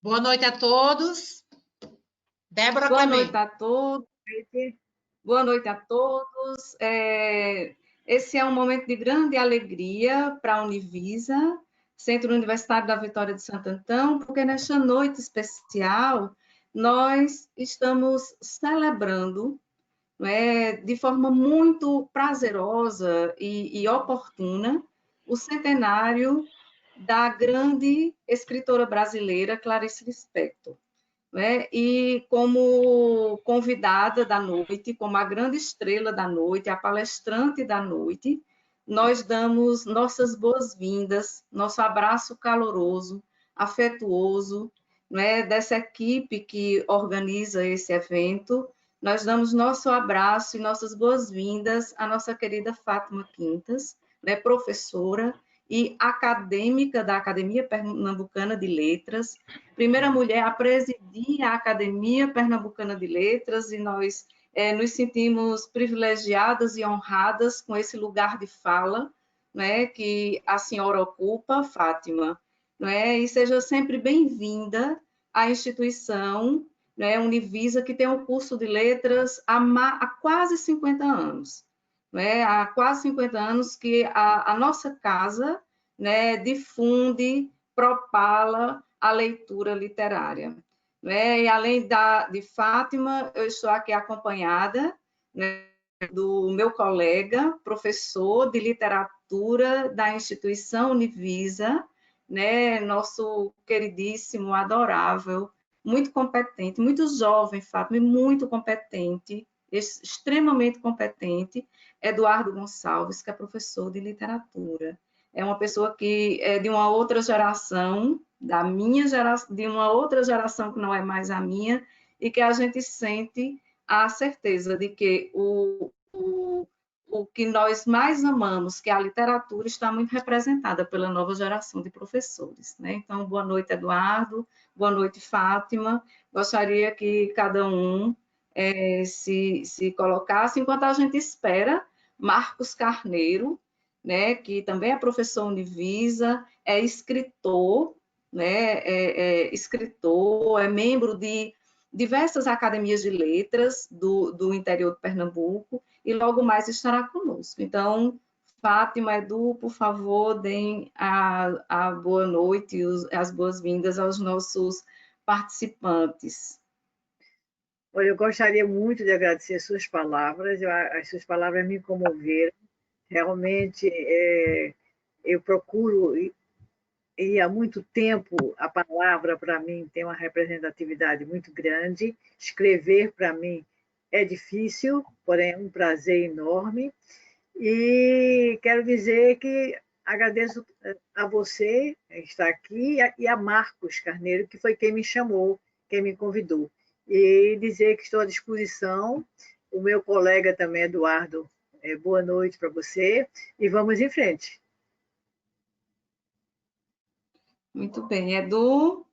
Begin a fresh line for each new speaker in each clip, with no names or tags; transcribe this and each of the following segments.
Boa noite a todos. Débora
Boa
Clemente.
noite a todos. Boa noite a todos. Esse é um momento de grande alegria para a Univisa, Centro Universitário da Vitória de Santo Antão, porque nesta noite especial nós estamos celebrando, de forma muito prazerosa e oportuna o centenário da grande escritora brasileira Clarice Lispector. E como convidada da noite, como a grande estrela da noite, a palestrante da noite, nós damos nossas boas-vindas, nosso abraço caloroso, afetuoso, dessa equipe que organiza esse evento. Nós damos nosso abraço e nossas boas-vindas à nossa querida Fátima Quintas, professora e acadêmica da Academia Pernambucana de Letras, primeira mulher a presidir a Academia Pernambucana de Letras, e nós nos sentimos privilegiadas e honradas com esse lugar de fala, que a senhora ocupa, Fátima, e seja sempre bem-vinda à instituição, Univisa, que tem um curso de letras há quase 50 anos. Há quase 50 anos que a nossa casa difunde, propala a leitura literária. E além de Fátima, eu estou aqui acompanhada do meu colega, professor de literatura da instituição Univisa, nosso queridíssimo, adorável, muito competente, muito jovem, Fátima, e muito competente, extremamente competente, Eduardo Gonçalves, que é professor de literatura. É uma pessoa que é de uma outra geração, da minha geração, de uma outra geração que não é mais a minha, e que a gente sente a certeza de que o que nós mais amamos, que é a literatura, está muito representada pela nova geração de professores. Então, boa noite, Eduardo, boa noite, Fátima. Gostaria que cada um se colocasse, enquanto a gente espera Marcos Carneiro, que também é professor Univisa, é escritor, é membro de diversas academias de letras do interior de Pernambuco, e logo mais estará conosco. Então, Fátima, Edu, por favor, deem a boa noite e as boas-vindas aos nossos participantes.
Olha, eu gostaria muito de agradecer as suas palavras, as suas palavras me comoveram. Realmente, eu procuro, e há muito tempo, a palavra para mim tem uma representatividade muito grande. Escrever para mim é difícil, porém é um prazer enorme. E quero dizer que agradeço a você estar aqui e a Marcos Carneiro, que foi quem me chamou, quem me convidou. E dizer que estou à disposição. O meu colega também, Eduardo, boa noite para você e vamos em frente.
Muito bem. Edu?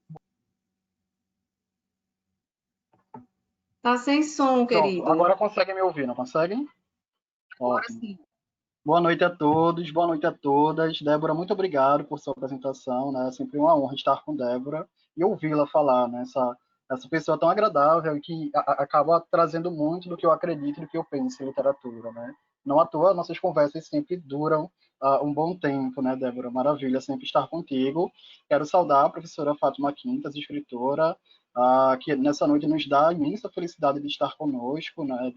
Está sem som, querido.
Pronto, agora conseguem me ouvir, não conseguem?
Agora
Ótimo.
sim.
Boa noite a todos, boa noite a todas. Débora, muito obrigado por sua apresentação, né? É sempre uma honra estar com Débora e ouvi-la falar, né? Essa pessoa tão agradável e que acaba trazendo muito do que eu acredito e do que eu penso em literatura, né? Não à toa, nossas conversas sempre duram um bom tempo, né, Débora? Maravilha sempre estar contigo. Quero saudar a professora Fátima Quintas, escritora, que nessa noite nos dá a imensa felicidade de estar conosco, né?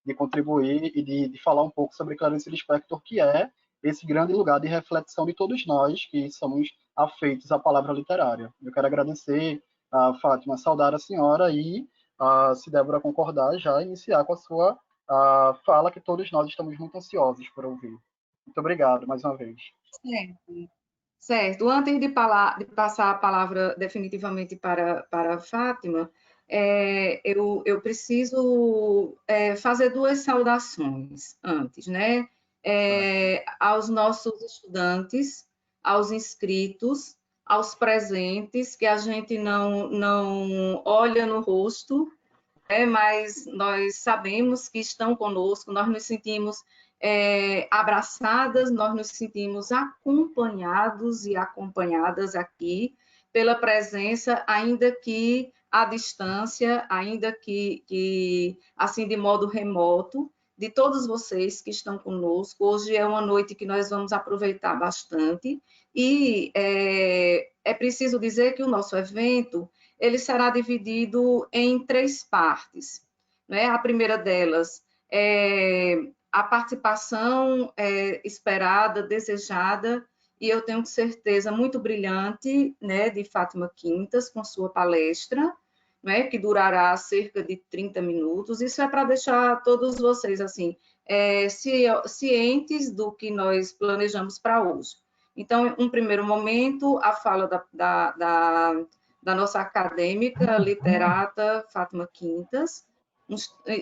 De contribuir e de falar um pouco sobre Clarice Lispector, que é esse grande lugar de reflexão de todos nós que somos afeitos à palavra literária. Eu quero agradecer a Fátima, saudar a senhora e, se Débora concordar, já iniciar com a sua fala, que todos nós estamos muito ansiosos por ouvir. Muito obrigado, mais uma vez.
Certo. Antes de passar a palavra definitivamente para a Fátima, eu preciso fazer duas saudações antes, aos nossos estudantes, aos inscritos, aos presentes, que a gente não olha no rosto, mas nós sabemos que estão conosco, nós nos sentimos abraçadas, nós nos sentimos acompanhados e acompanhadas aqui pela presença, ainda que à distância, ainda que assim, de modo remoto, de todos vocês que estão conosco. Hoje é uma noite que nós vamos aproveitar bastante e é preciso dizer que o nosso evento ele será dividido em 3 partes, né? A primeira delas é a participação esperada, desejada, e eu tenho certeza muito brilhante, né, de Fátima Quintas, com sua palestra, né, que durará cerca de 30 minutos. Isso é para deixar todos vocês assim cientes do que nós planejamos para hoje. Então, um primeiro momento, a fala da nossa acadêmica, literata Fátima Quintas,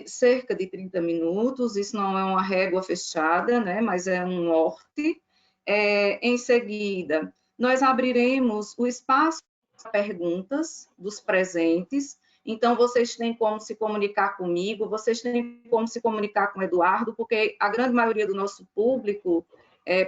cerca de 30 minutos. Isso não é uma régua fechada, né, mas é um norte. Em seguida, nós abriremos o espaço para perguntas dos presentes. Então, vocês têm como se comunicar comigo, vocês têm como se comunicar com o Eduardo, porque a grande maioria do nosso público,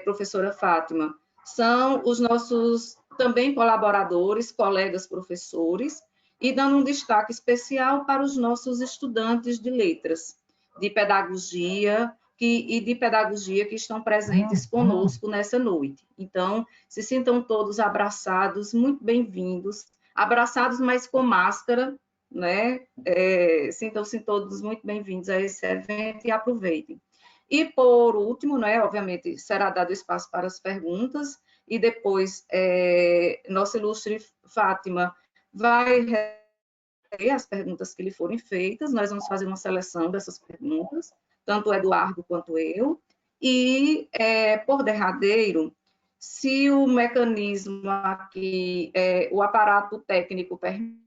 professora Fátima, são os nossos também colaboradores, colegas professores, e dando um destaque especial para os nossos estudantes de letras, de pedagogia, e de pedagogia que estão presentes conosco nessa noite. Então, se sintam todos abraçados, muito bem-vindos, abraçados, mas com máscara, né? Sintam-se todos muito bem-vindos a esse evento e aproveitem. E, por último, né, obviamente, será dado espaço para as perguntas, e depois nossa ilustre Fátima vai responder as perguntas que lhe forem feitas. Nós vamos fazer uma seleção dessas perguntas, tanto o Eduardo quanto eu, e, por derradeiro, se o mecanismo aqui, o aparato técnico permite,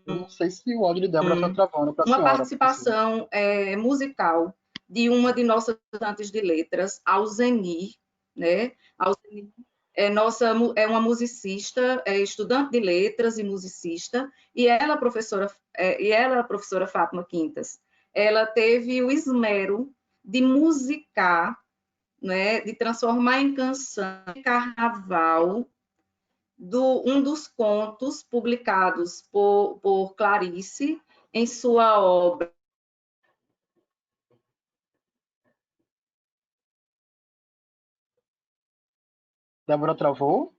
Eu não sei se o áudio de Débora está travando para a senhora.
Uma participação musical de uma de nossas estudantes de letras, Alzenir, né? Alzenir é uma musicista, estudante de letras e musicista, e ela, professora Fátima Quintas, ela teve o esmero de musicar, né, de transformar em canção de carnaval um dos contos publicados por Clarice em sua obra.
Débora travou?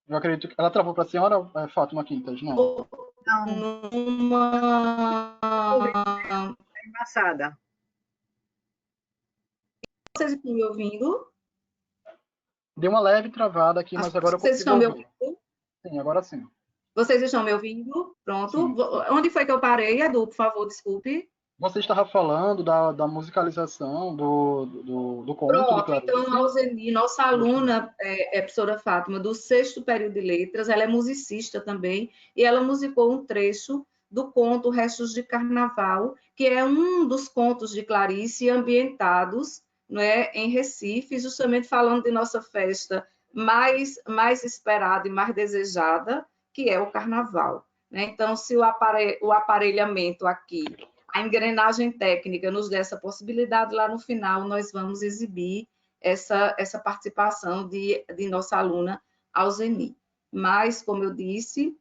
Eu acredito que ela travou para a senhora, Fátima Quintas, não?
Não.
Uma...
É embaçada.
Vocês estão me ouvindo?
Deu uma leve travada aqui, mas agora eu
Vocês
consigo
estão me
ouvir.
ouvindo?
Sim, agora sim.
Vocês estão me ouvindo? Pronto.
Sim.
Onde foi que eu parei, Edu? Por favor, desculpe.
Você estava falando da musicalização do conto de
Pronto,
Clarice.
então, a Alzenir, nossa aluna, professora Fátima, do 6º período de letras, ela é musicista também, e ela musicou um trecho do conto Restos de Carnaval, que é um dos contos de Clarice ambientados, não é, em Recife, justamente falando de nossa festa mais esperada e mais desejada, que é o Carnaval, né? Então, se o aparelhamento aqui, a engrenagem técnica nos dá essa possibilidade, lá no final nós vamos exibir essa participação de nossa aluna Alzenir. Mas, como eu disse,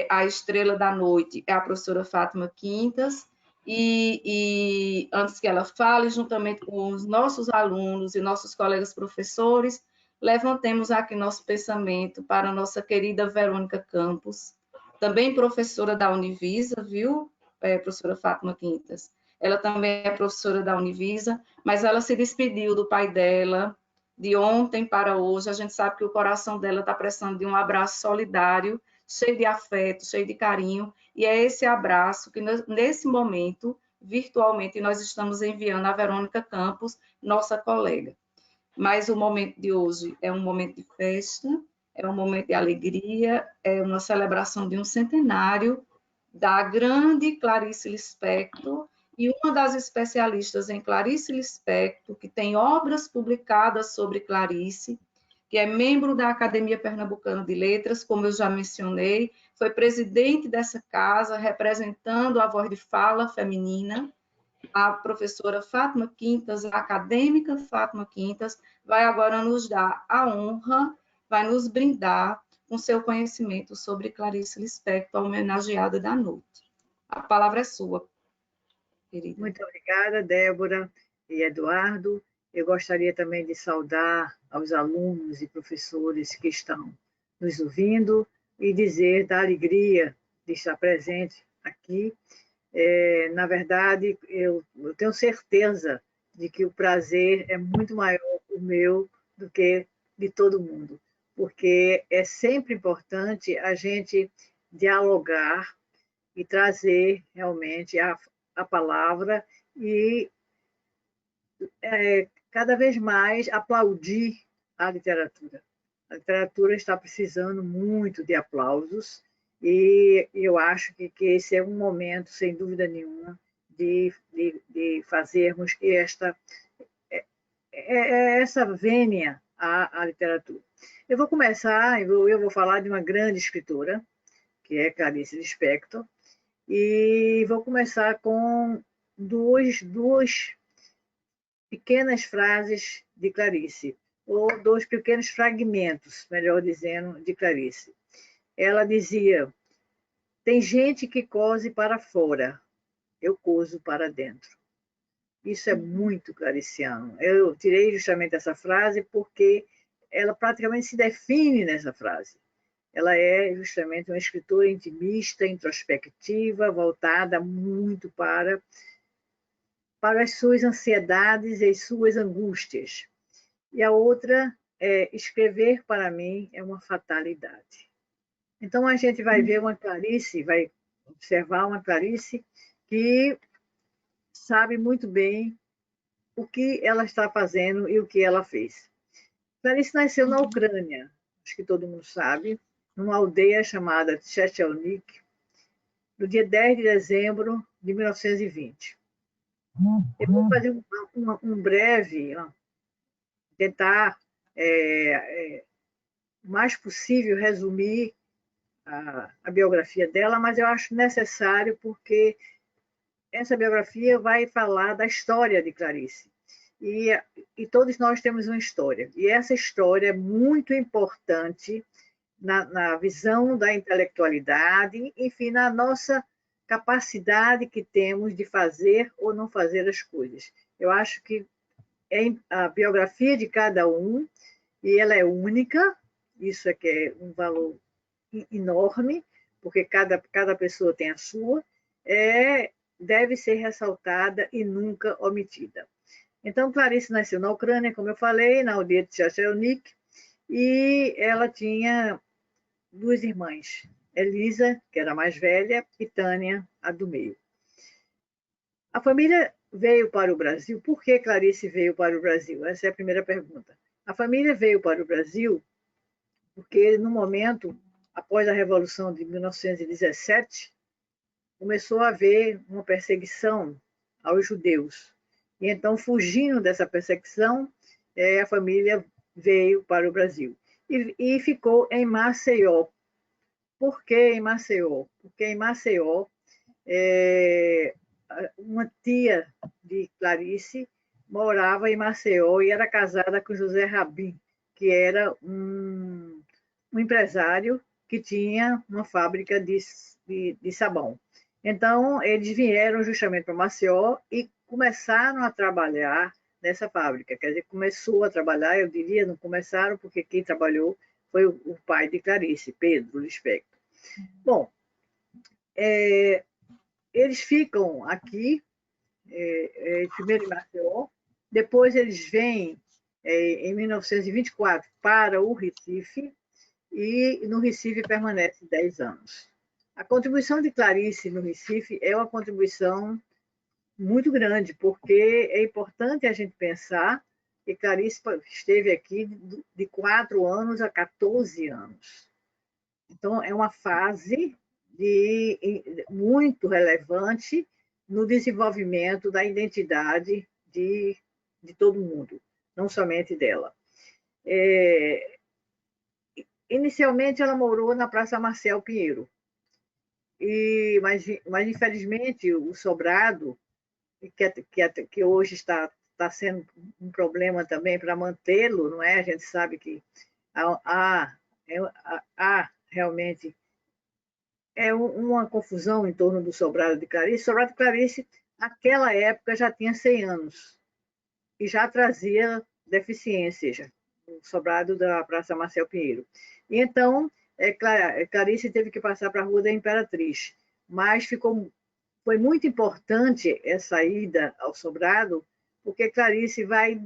a estrela da noite é a professora Fátima Quintas, e antes que ela fale, juntamente com os nossos alunos e nossos colegas professores, levantemos aqui nosso pensamento para a nossa querida Verônica Campos, também professora da Univisa, viu, professora Fátima Quintas? Ela também é professora da Univisa, mas ela se despediu do pai dela de ontem para hoje. A gente sabe que o coração dela está precisando de um abraço solidário, cheio de afeto, cheio de carinho, e é esse abraço que, nesse momento, virtualmente, nós estamos enviando a Verônica Campos, nossa colega. Mas o momento de hoje é um momento de festa, é um momento de alegria, é uma celebração de um centenário da grande Clarice Lispector, e uma das especialistas em Clarice Lispector, que tem obras publicadas sobre Clarice, que é membro da Academia Pernambucana de Letras, como eu já mencionei, foi presidente dessa casa, representando a voz de fala feminina. A professora Fátima Quintas, a acadêmica Fátima Quintas, vai agora nos dar a honra, vai nos brindar com seu conhecimento sobre Clarice Lispector, homenageada da noite. A palavra é sua, querida.
Muito obrigada, Débora e Eduardo. Eu gostaria também de saudar aos alunos e professores que estão nos ouvindo e dizer da alegria de estar presente aqui. Na verdade, eu tenho certeza de que o prazer é muito maior o meu do que de todo mundo, porque é sempre importante a gente dialogar e trazer realmente a palavra e cada vez mais aplaudir a literatura. A literatura está precisando muito de aplausos e eu acho que esse é um momento, sem dúvida nenhuma, de fazermos essa vênia à literatura. Eu vou começar, eu vou falar de uma grande escritora, que é Clarice Lispector, e vou começar com duas pequenas frases de Clarice, ou dois pequenos fragmentos, melhor dizendo, de Clarice. Ela dizia: tem gente que cose para fora, eu coso para dentro. Isso é muito clariciano. Eu tirei justamente essa frase porque ela praticamente se define nessa frase. Ela é justamente uma escritora intimista, introspectiva, voltada muito para as suas ansiedades e as suas angústias. E a outra é: escrever para mim é uma fatalidade. Então a gente vai ver uma Clarice, vai observar uma Clarice que sabe muito bem o que ela está fazendo e o que ela fez. Clarice nasceu na Ucrânia, acho que todo mundo sabe, numa aldeia chamada Tchetchelnik, no dia 10 de dezembro de 1920. Eu vou fazer um breve, tentar o mais possível resumir a biografia dela, mas eu acho necessário porque essa biografia vai falar da história de Clarice. E todos nós temos uma história. E essa história é muito importante na visão da intelectualidade, enfim, na nossa capacidade que temos de fazer ou não fazer as coisas. Eu acho que é a biografia de cada um, e ela é única, isso é que é um valor enorme, porque cada pessoa tem a sua, deve ser ressaltada e nunca omitida. Então, Clarice nasceu na Ucrânia, como eu falei, na aldeia de Tchetchelnik, e ela tinha duas irmãs, Elisa, que era a mais velha, e Tânia, a do meio. A família veio para o Brasil. Por que Clarice veio para o Brasil? Essa é a primeira pergunta. A família veio para o Brasil porque, no momento, após a Revolução de 1917, começou a haver uma perseguição aos judeus. E então, fugindo dessa perseguição, a família veio para o Brasil. E ficou em Maceió. Por que em Maceió? Porque em Maceió, uma tia de Clarice morava em Maceió e era casada com José Rabin, que era um empresário que tinha uma fábrica de sabão. Então, eles vieram justamente para Maceió e começaram a trabalhar nessa fábrica. Quer dizer, começou a trabalhar, eu diria, não começaram, porque quem trabalhou foi o pai de Clarice, Pedro Lispector. Bom, eles ficam aqui, primeiro em Maceió, depois eles vêm, em 1924, para o Recife, e no Recife permanece 10 anos. A contribuição de Clarice no Recife é uma contribuição muito grande, porque é importante a gente pensar que Clarice esteve aqui de 4 anos a 14 anos. Então, é uma fase muito relevante no desenvolvimento da identidade de todo mundo, não somente dela. Inicialmente, ela morou na Praça Marcial Pinheiro, mas infelizmente o sobrado, que hoje está sendo um problema também para mantê-lo, não é? A gente sabe que há realmente uma confusão em torno do sobrado de Clarice. O sobrado de Clarice, naquela época, já tinha 100 anos e já trazia deficiências, o sobrado da Praça Marcel Pinheiro. E então, Clarice teve que passar para a Rua da Imperatriz, mas foi muito importante essa ida ao sobrado, porque Clarice vai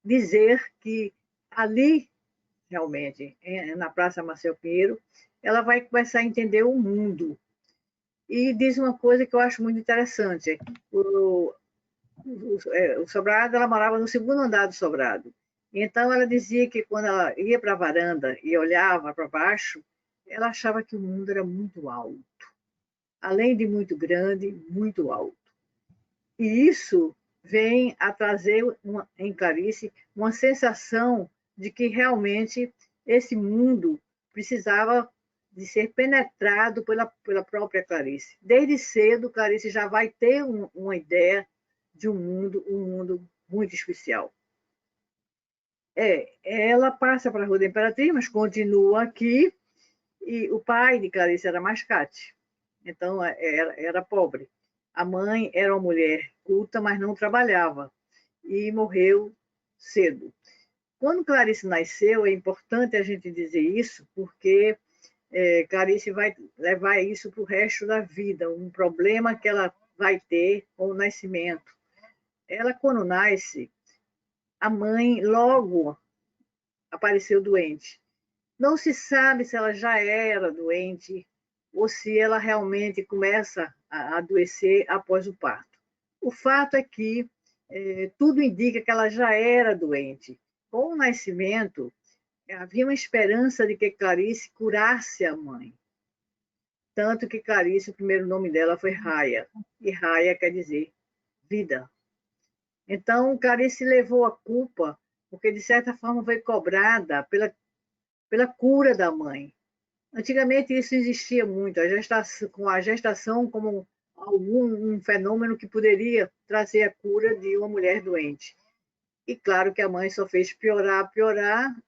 dizer que ali, realmente, na Praça Marcel Pinheiro, ela vai começar a entender o mundo. E diz uma coisa que eu acho muito interessante. O sobrado, ela morava no segundo andar do sobrado. Então, ela dizia que quando ela ia para a varanda e olhava para baixo, ela achava que o mundo era muito alto. Além de muito grande, muito alto. E isso vem a trazer em Clarice uma sensação de que realmente esse mundo precisava de ser penetrado pela própria Clarice. Desde cedo, Clarice já vai ter uma ideia de um mundo muito especial. Ela passa para a Rua da Imperatriz, mas continua aqui, e o pai de Clarice era mascate, então era pobre. A mãe era uma mulher culta, mas não trabalhava, e morreu cedo. Quando Clarice nasceu, é importante a gente dizer isso, porque Clarice vai levar isso para o resto da vida, um problema que ela vai ter com o nascimento. Ela, quando nasce, a mãe logo apareceu doente. Não se sabe se ela já era doente ou se ela realmente começa a adoecer após o parto. O fato é que tudo indica que ela já era doente. Com o nascimento, havia uma esperança de que Clarice curasse a mãe. Tanto que Clarice, o primeiro nome dela foi Raia, e Raia quer dizer vida. Então, Clarice levou a culpa, porque de certa forma foi cobrada pela cura da mãe. Antigamente isso existia muito, com a gestação como um fenômeno que poderia trazer a cura de uma mulher doente. E claro que a mãe só fez piorar,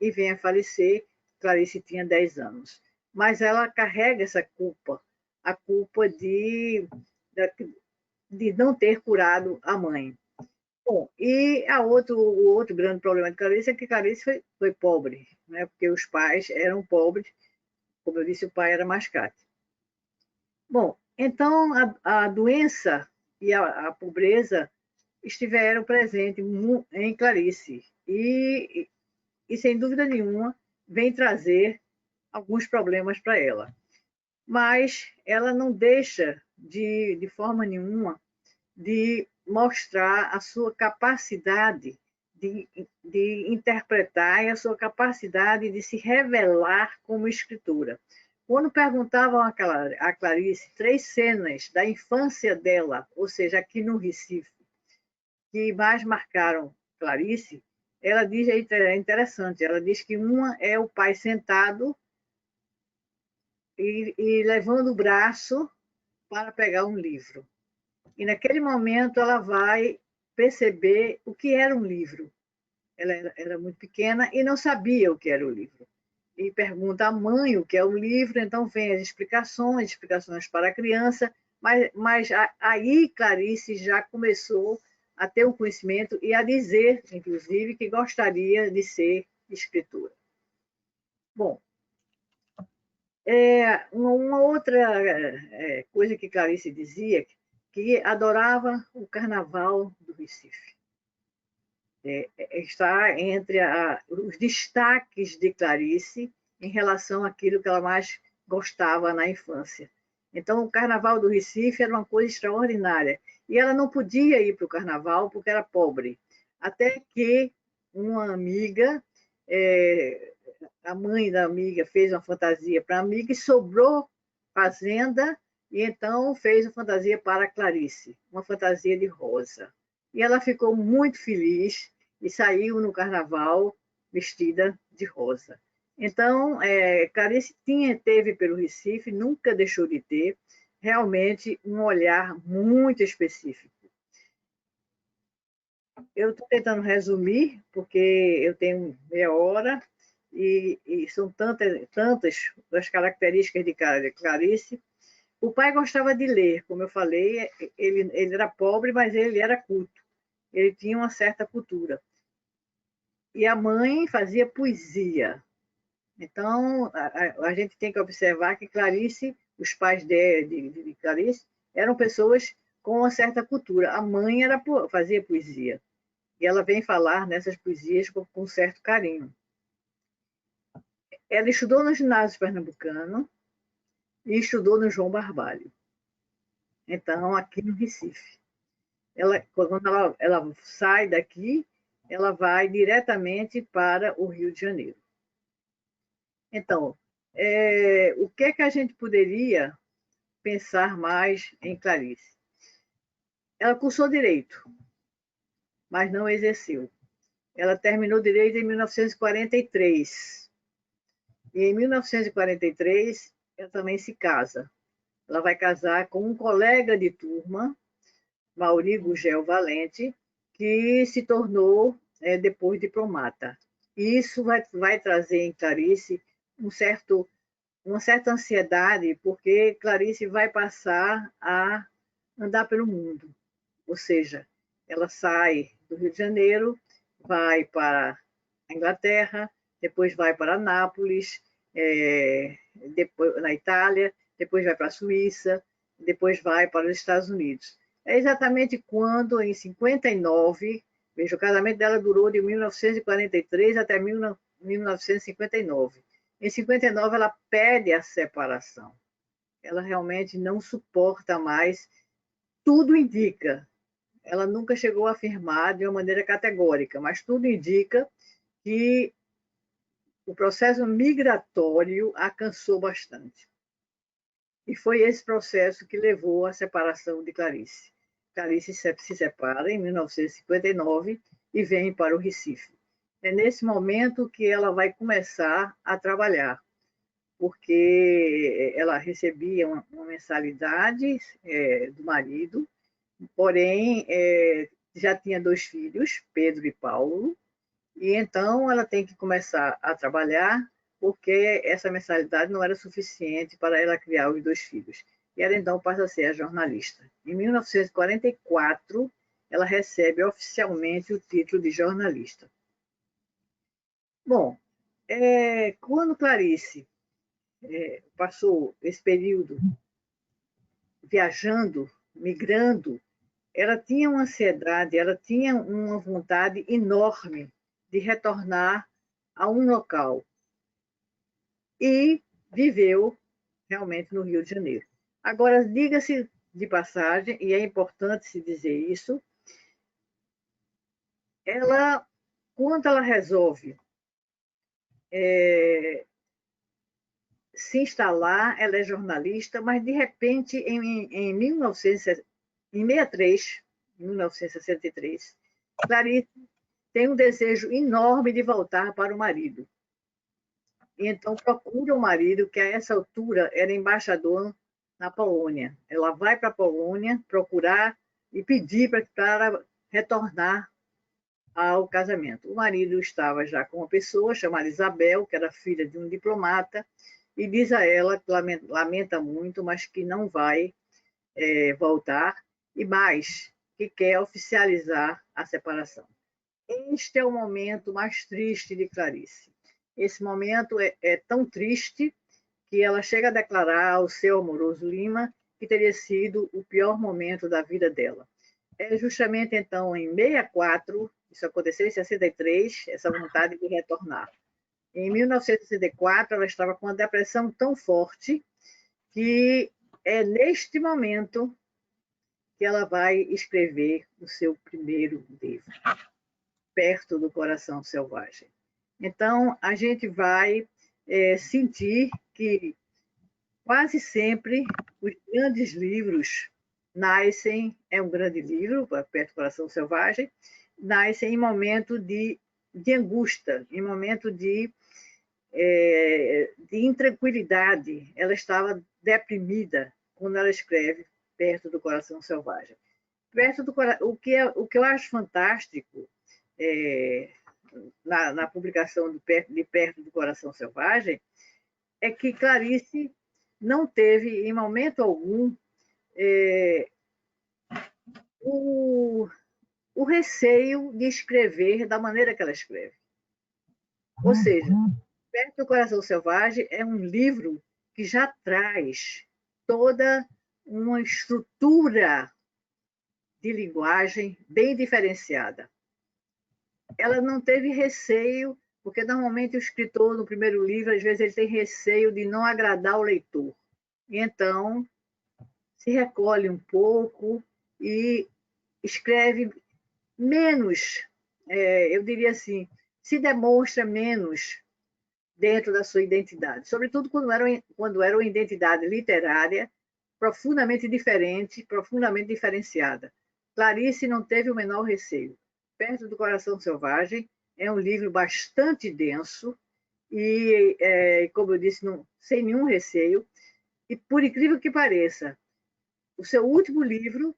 e vem a falecer. Clarice tinha 10 anos. Mas ela carrega essa culpa, a culpa de não ter curado a mãe. Bom, e o outro grande problema de Clarice é que Clarice foi pobre, né? Porque os pais eram pobres, como eu disse, o pai era mascate. Bom, então a doença e a pobreza estiveram presentes em Clarice e, sem dúvida nenhuma, vem trazer alguns problemas para ela. Mas ela não deixa de forma nenhuma de mostrar a sua capacidade de interpretar e a sua capacidade de se revelar como escritora. Quando perguntavam a Clarice 3 cenas da infância dela, ou seja, aqui no Recife, que mais marcaram Clarice, ela diz, é interessante, ela diz que uma é o pai sentado e levando o braço para pegar um livro. E naquele momento ela vai perceber o que era um livro. Ela era muito pequena e não sabia o que era o livro. E pergunta à mãe o que é o livro, então vem as explicações para a criança, mas aí Clarice já começou a ter um conhecimento e a dizer, inclusive, que gostaria de ser escritora. Bom, uma outra coisa que Clarice dizia, que adorava o Carnaval do Recife. Está entre os destaques de Clarice em relação àquilo que ela mais gostava na infância. Então, o Carnaval do Recife era uma coisa extraordinária. E ela não podia ir para o Carnaval porque era pobre. Até que uma amiga, a mãe da amiga fez uma fantasia para a amiga e sobrou fazenda, e então fez uma fantasia para a Clarice, uma fantasia de rosa. E ela ficou muito feliz e saiu no Carnaval vestida de rosa. Então, Clarice teve pelo Recife, nunca deixou de ter, realmente um olhar muito específico. Eu estou tentando resumir, porque eu tenho meia hora, e são tantas as características de Clarice. O pai gostava de ler, como eu falei, ele era pobre, mas ele era culto. Ele tinha uma certa cultura. E a mãe fazia poesia. Então, a gente tem que observar que Clarice, os pais de Clarice, eram pessoas com uma certa cultura. A mãe fazia poesia. E ela vem falar nessas poesias com certo carinho. Ela estudou no ginásio pernambucano e estudou no João Barbalho. Então, aqui no Recife. Quando ela sai daqui, ela vai diretamente para o Rio de Janeiro. Então, o que é que a gente poderia pensar mais em Clarice? Ela cursou Direito, mas não exerceu. Ela terminou Direito em 1943. E em 1943, ela também se casa. Ela vai casar com um colega de turma, Mauri Gugel Valente, que se tornou depois diplomata. E isso vai trazer em Clarice uma certa ansiedade, porque Clarice vai passar a andar pelo mundo. Ou seja, ela sai do Rio de Janeiro, vai para a Inglaterra, depois vai para Nápoles, depois na Itália, depois vai para a Suíça, depois vai para os Estados Unidos. É exatamente quando, em 59, veja, o casamento dela durou de 1943 até 1959. Em 59, ela pede a separação. Ela realmente não suporta mais. Tudo indica. Ela nunca chegou a afirmar de uma maneira categórica, mas tudo indica que o processo migratório a cansou bastante. E foi esse processo que levou à separação de Clarice. Clarice se separa em 1959 e vem para o Recife. É nesse momento que ela vai começar a trabalhar, porque ela recebia uma mensalidade do marido, porém já tinha 2 filhos, Pedro e Paulo, e então ela tem que começar a trabalhar, porque essa mensalidade não era suficiente para ela criar os 2 filhos. E ela então passa a ser a jornalista. Em 1944, ela recebe oficialmente o título de jornalista. Bom, quando Clarice passou esse período viajando, migrando, ela tinha uma ansiedade, ela tinha uma vontade enorme de retornar a um local. E viveu realmente no Rio de Janeiro. Agora, diga-se de passagem, e é importante se dizer isso, quando ela resolve se instalar, ela é jornalista, mas de repente, em 1963, Clarice tem um desejo enorme de voltar para o marido. E então procura o marido, que a essa altura era embaixador na Polônia. Ela vai para a Polônia procurar e pedir para retornar ao casamento. O marido estava já com uma pessoa chamada Isabel, que era filha de um diplomata, e diz a ela que lamenta muito, mas que não vai voltar, e mais, que quer oficializar a separação. Este é o momento mais triste de Clarice. Esse momento é tão triste que ela chega a declarar ao seu amoroso Lima que teria sido o pior momento da vida dela. É justamente então em 64, isso aconteceu em 63, essa vontade de retornar. Em 1964, ela estava com uma depressão tão forte que é neste momento que ela vai escrever o seu primeiro livro, Perto do Coração Selvagem. Então, a gente vai sentir que quase sempre os grandes livros nascem, é um grande livro, Perto do Coração Selvagem, nascem em momento de angústia, em momento de de intranquilidade. Ela estava deprimida quando ela escreve Perto do Coração Selvagem. O que eu acho fantástico na publicação de Perto do Coração Selvagem é que Clarice não teve, em momento algum, o receio de escrever da maneira que ela escreve. Ou seja, Perto do Coração Selvagem é um livro que já traz toda uma estrutura de linguagem bem diferenciada. Ela não teve receio, porque normalmente o escritor, no primeiro livro, às vezes ele tem receio de não agradar o leitor. E então, se recolhe um pouco e escreve menos, eu diria assim, se demonstra menos dentro da sua identidade, sobretudo quando era uma identidade literária profundamente diferente, profundamente diferenciada. Clarice não teve o menor receio. Perto do Coração Selvagem é um livro bastante denso e, como eu disse, sem nenhum receio. E, por incrível que pareça, o seu último livro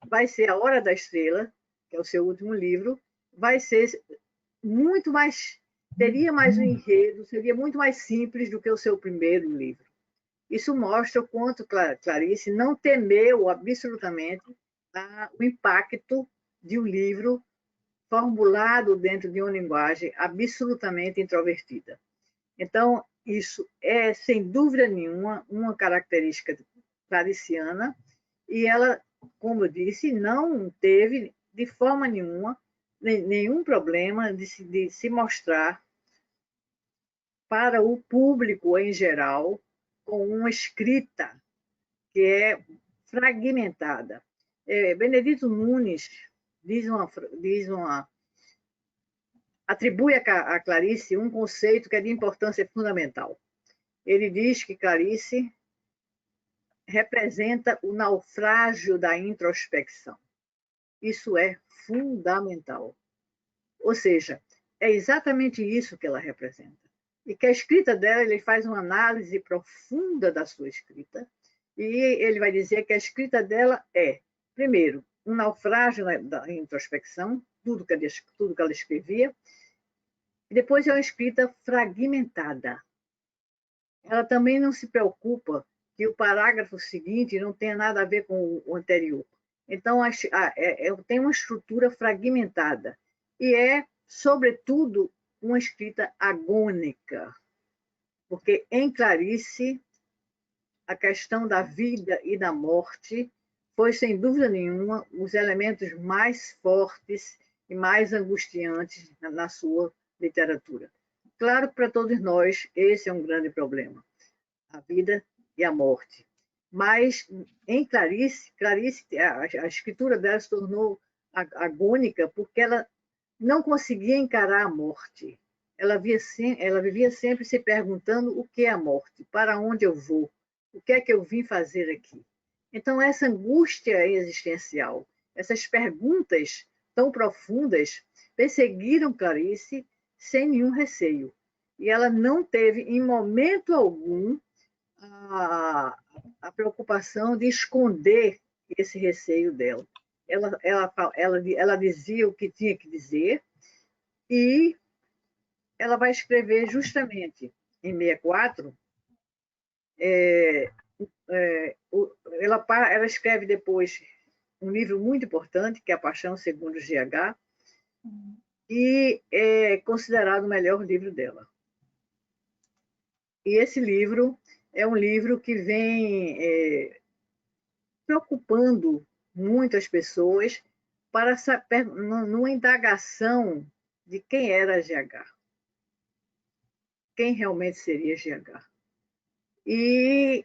vai ser A Hora da Estrela, que é o seu último livro, vai ser muito mais, teria mais um enredo, seria muito mais simples do que o seu primeiro livro. Isso mostra o quanto Clarice não temeu absolutamente o impacto de um livro formulado dentro de uma linguagem absolutamente introvertida. Então, isso é, sem dúvida nenhuma, uma característica clariciana, e ela, como eu disse, não teve, de forma nenhuma, nenhum problema de se mostrar para o público em geral com uma escrita que é fragmentada. Benedito Nunes atribui a Clarice um conceito que é de importância fundamental. Ele diz que Clarice representa o naufrágio da introspecção. Isso é fundamental. Ou seja, é exatamente isso que ela representa. E que a escrita dela, ele faz uma análise profunda da sua escrita, e ele vai dizer que a escrita dela é, primeiro, um naufrágio da introspecção, tudo que ela escrevia, e depois é uma escrita fragmentada. Ela também não se preocupa que o parágrafo seguinte não tenha nada a ver com o anterior. Então, tem uma estrutura fragmentada, e é, sobretudo, uma escrita agônica, porque em Clarice a questão da vida e da morte foi, sem dúvida nenhuma, os elementos mais fortes e mais angustiantes na sua literatura. Claro que para todos nós esse é um grande problema, a vida e a morte. Mas em Clarice a escritura dela se tornou agônica porque ela não conseguia encarar a morte. Ela vivia sempre se perguntando o que é a morte, para onde eu vou, o que é que eu vim fazer aqui. Então, essa angústia existencial, essas perguntas tão profundas, perseguiram Clarice sem nenhum receio. E ela não teve, em momento algum, a preocupação de esconder esse receio dela. Ela dizia o que tinha que dizer, e ela vai escrever justamente em 64. Ela escreve depois um livro muito importante, que é A Paixão Segundo GH, e é considerado o melhor livro dela. E esse livro é um livro que vem preocupando muitas pessoas numa indagação de quem era GH, quem realmente seria GH. E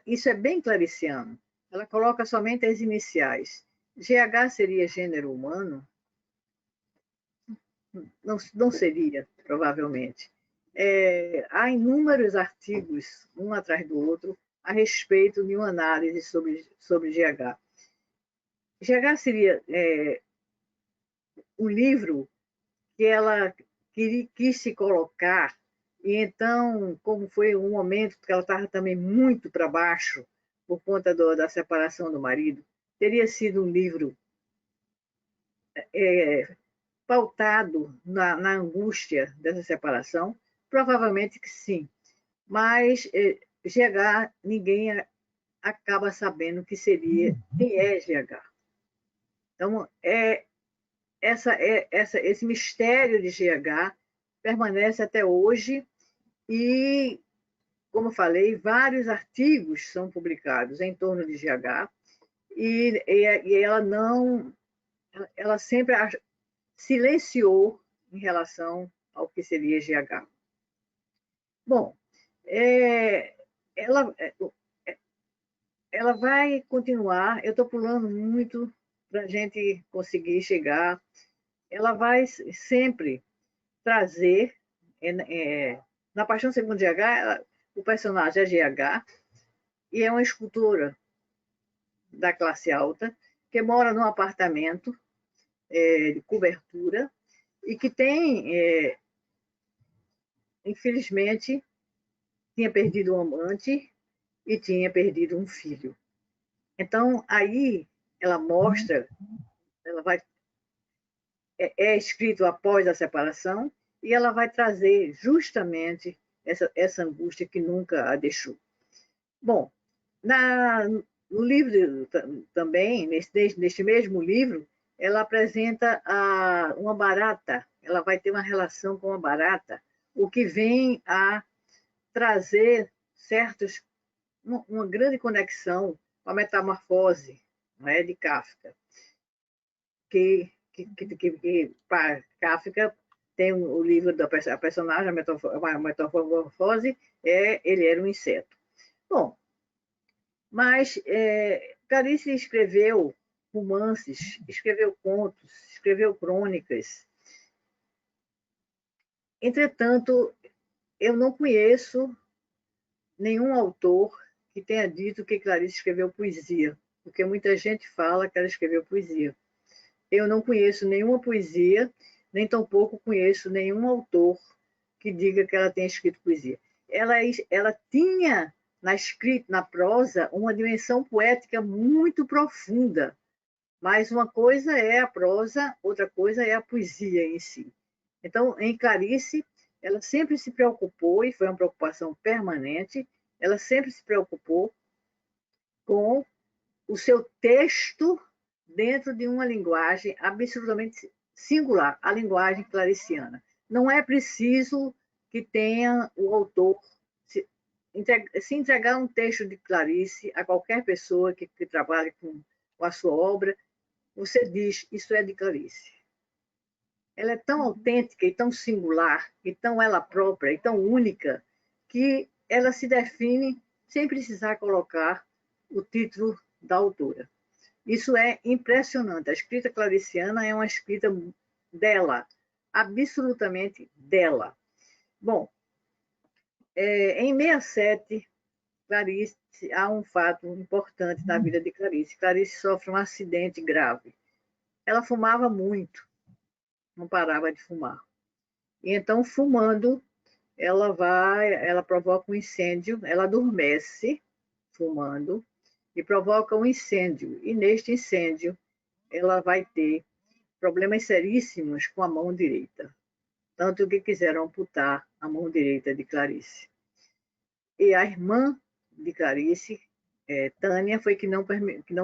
isso é bem clariciano. Ela coloca somente as iniciais. GH seria gênero humano? Não seria, provavelmente. Há inúmeros artigos, um atrás do outro, a respeito de uma análise sobre GH. GH seria um livro que quis se colocar, e então, como foi um momento que ela estava também muito para baixo, por conta da separação do marido, teria sido um livro pautado na angústia dessa separação? Provavelmente que sim, mas GH, ninguém acaba sabendo que seria, quem é GH. Então, esse mistério de GH permanece até hoje e, como eu falei, vários artigos são publicados em torno de GH e ela sempre silenciou em relação ao que seria GH. Bom, ela vai continuar, eu estou pulando muito para a gente conseguir chegar, ela vai sempre trazer, na Paixão Segundo GH, o personagem é GH, e é uma escultora da classe alta, que mora num apartamento de cobertura, e que tem, infelizmente, tinha perdido um amante e tinha perdido um filho. Então, aí ela mostra, é escrito após a separação, e ela vai trazer justamente essa angústia que nunca a deixou. Bom, no livro também, neste mesmo livro, ela apresenta uma barata, ela vai ter uma relação com a barata, o que vem a trazer uma grande conexão com a metamorfose, não é, de Kafka, que para Kafka tem o livro da personagem, a metamorfose, ele era um inseto. Bom, mas Clarice escreveu romances, escreveu contos, escreveu crônicas. Entretanto, eu não conheço nenhum autor que tenha dito que Clarice escreveu poesia, porque muita gente fala que ela escreveu poesia. Eu não conheço nenhuma poesia, nem tampouco conheço nenhum autor que diga que ela tenha escrito poesia. Ela tinha na escrita, na prosa, uma dimensão poética muito profunda, mas uma coisa é a prosa, outra coisa é a poesia em si. Então, em Clarice, ela sempre se preocupou, e foi uma preocupação permanente, ela sempre se preocupou com o seu texto dentro de uma linguagem absolutamente singular, a linguagem clariciana. Não é preciso que tenha o autor se entregar um texto de Clarice a qualquer pessoa que trabalhe com a sua obra, você diz, isso é de Clarice. Ela é tão autêntica e tão singular, e tão ela própria, e tão única, que ela se define sem precisar colocar o título da autora. Isso é impressionante. A escrita clariciana é uma escrita dela, absolutamente dela. Bom, em 67, Clarice, há um fato importante na vida de Clarice. Clarice sofre um acidente grave. Ela fumava muito, não parava de fumar. E então, fumando, ela provoca um incêndio, ela adormece fumando e provoca um incêndio. E neste incêndio, ela vai ter problemas seríssimos com a mão direita. Tanto que quiseram amputar a mão direita de Clarice. E a irmã de Clarice, Tânia, foi que não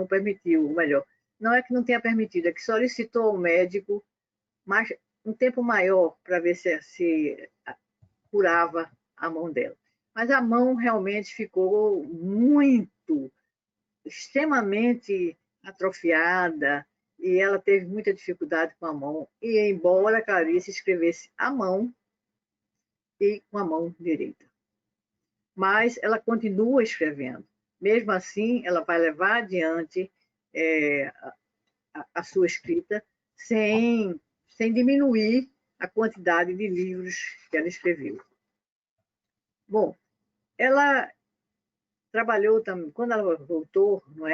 permitiu, ou melhor, não é que não tenha permitido, é que solicitou ao médico um tempo maior para ver se curava a mão dela. Mas a mão realmente ficou extremamente atrofiada, e ela teve muita dificuldade com a mão, e embora Clarice escrevesse à mão e com a mão direita. Mas ela continua escrevendo. Mesmo assim, ela vai levar adiante a sua escrita sem diminuir a quantidade de livros que ela escreveu. Bom, ela trabalhou também, quando ela voltou, não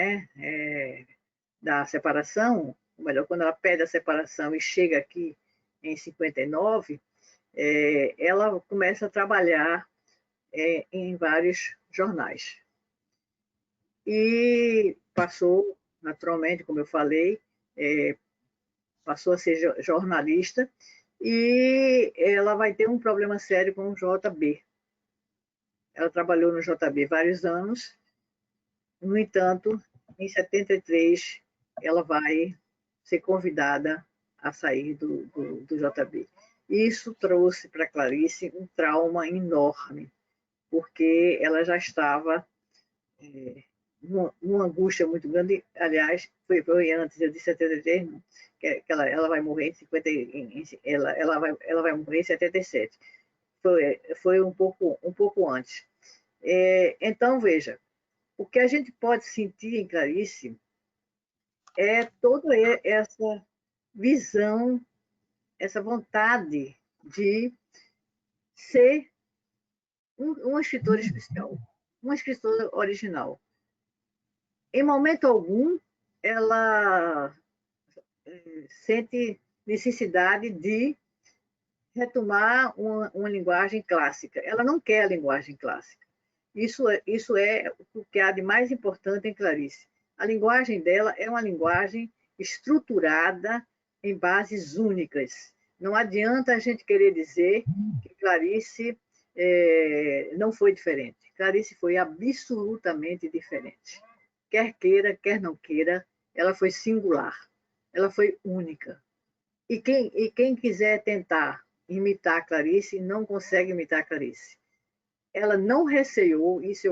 da separação, ou melhor, quando ela pede a separação e chega aqui em 59, ela começa a trabalhar em vários jornais. E passou, naturalmente, como eu falei, passou a ser jornalista, e ela vai ter um problema sério com o JB. Ela trabalhou no JB vários anos, no entanto, em 73, ela vai ser convidada a sair do JB. Isso trouxe para Clarice um trauma enorme, porque ela já estava uma angústia muito grande. Aliás, foi antes, eu disse 73, que ela vai morrer em 50, ela vai morrer em 77. Foi um pouco antes. Então, veja, o que a gente pode sentir em Clarice é toda essa visão, essa vontade de ser uma escritora especial, uma escritora original. Em momento algum, ela sente necessidade de retomar uma linguagem clássica. Ela não quer a linguagem clássica. Isso é o que há de mais importante em Clarice. A linguagem dela é uma linguagem estruturada em bases únicas. Não adianta a gente querer dizer que Clarice não foi diferente. Clarice foi absolutamente diferente. Quer queira, quer não queira, ela foi singular. Ela foi única. E quem quiser tentar imitar Clarice, não consegue imitar Clarice. Ela não receou, isso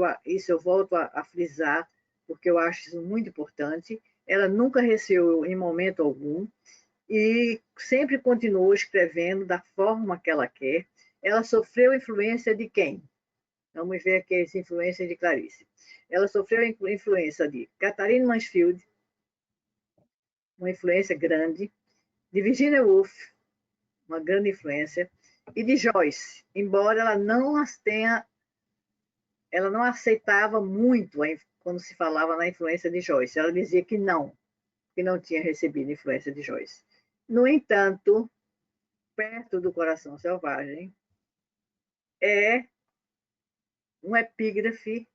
eu volto a frisar, porque eu acho isso muito importante, ela nunca receou em momento algum, e sempre continuou escrevendo da forma que ela quer. Ela sofreu influência de quem? Vamos ver aqui essa influência de Clarice. Ela sofreu influência de Katharine Mansfield, uma influência grande, de Virginia Woolf, uma grande influência, e de Joyce, embora ela não aceitava muito quando se falava na influência de Joyce. Ela dizia que não tinha recebido influência de Joyce. No entanto, Perto do Coração Selvagem é um epígrafe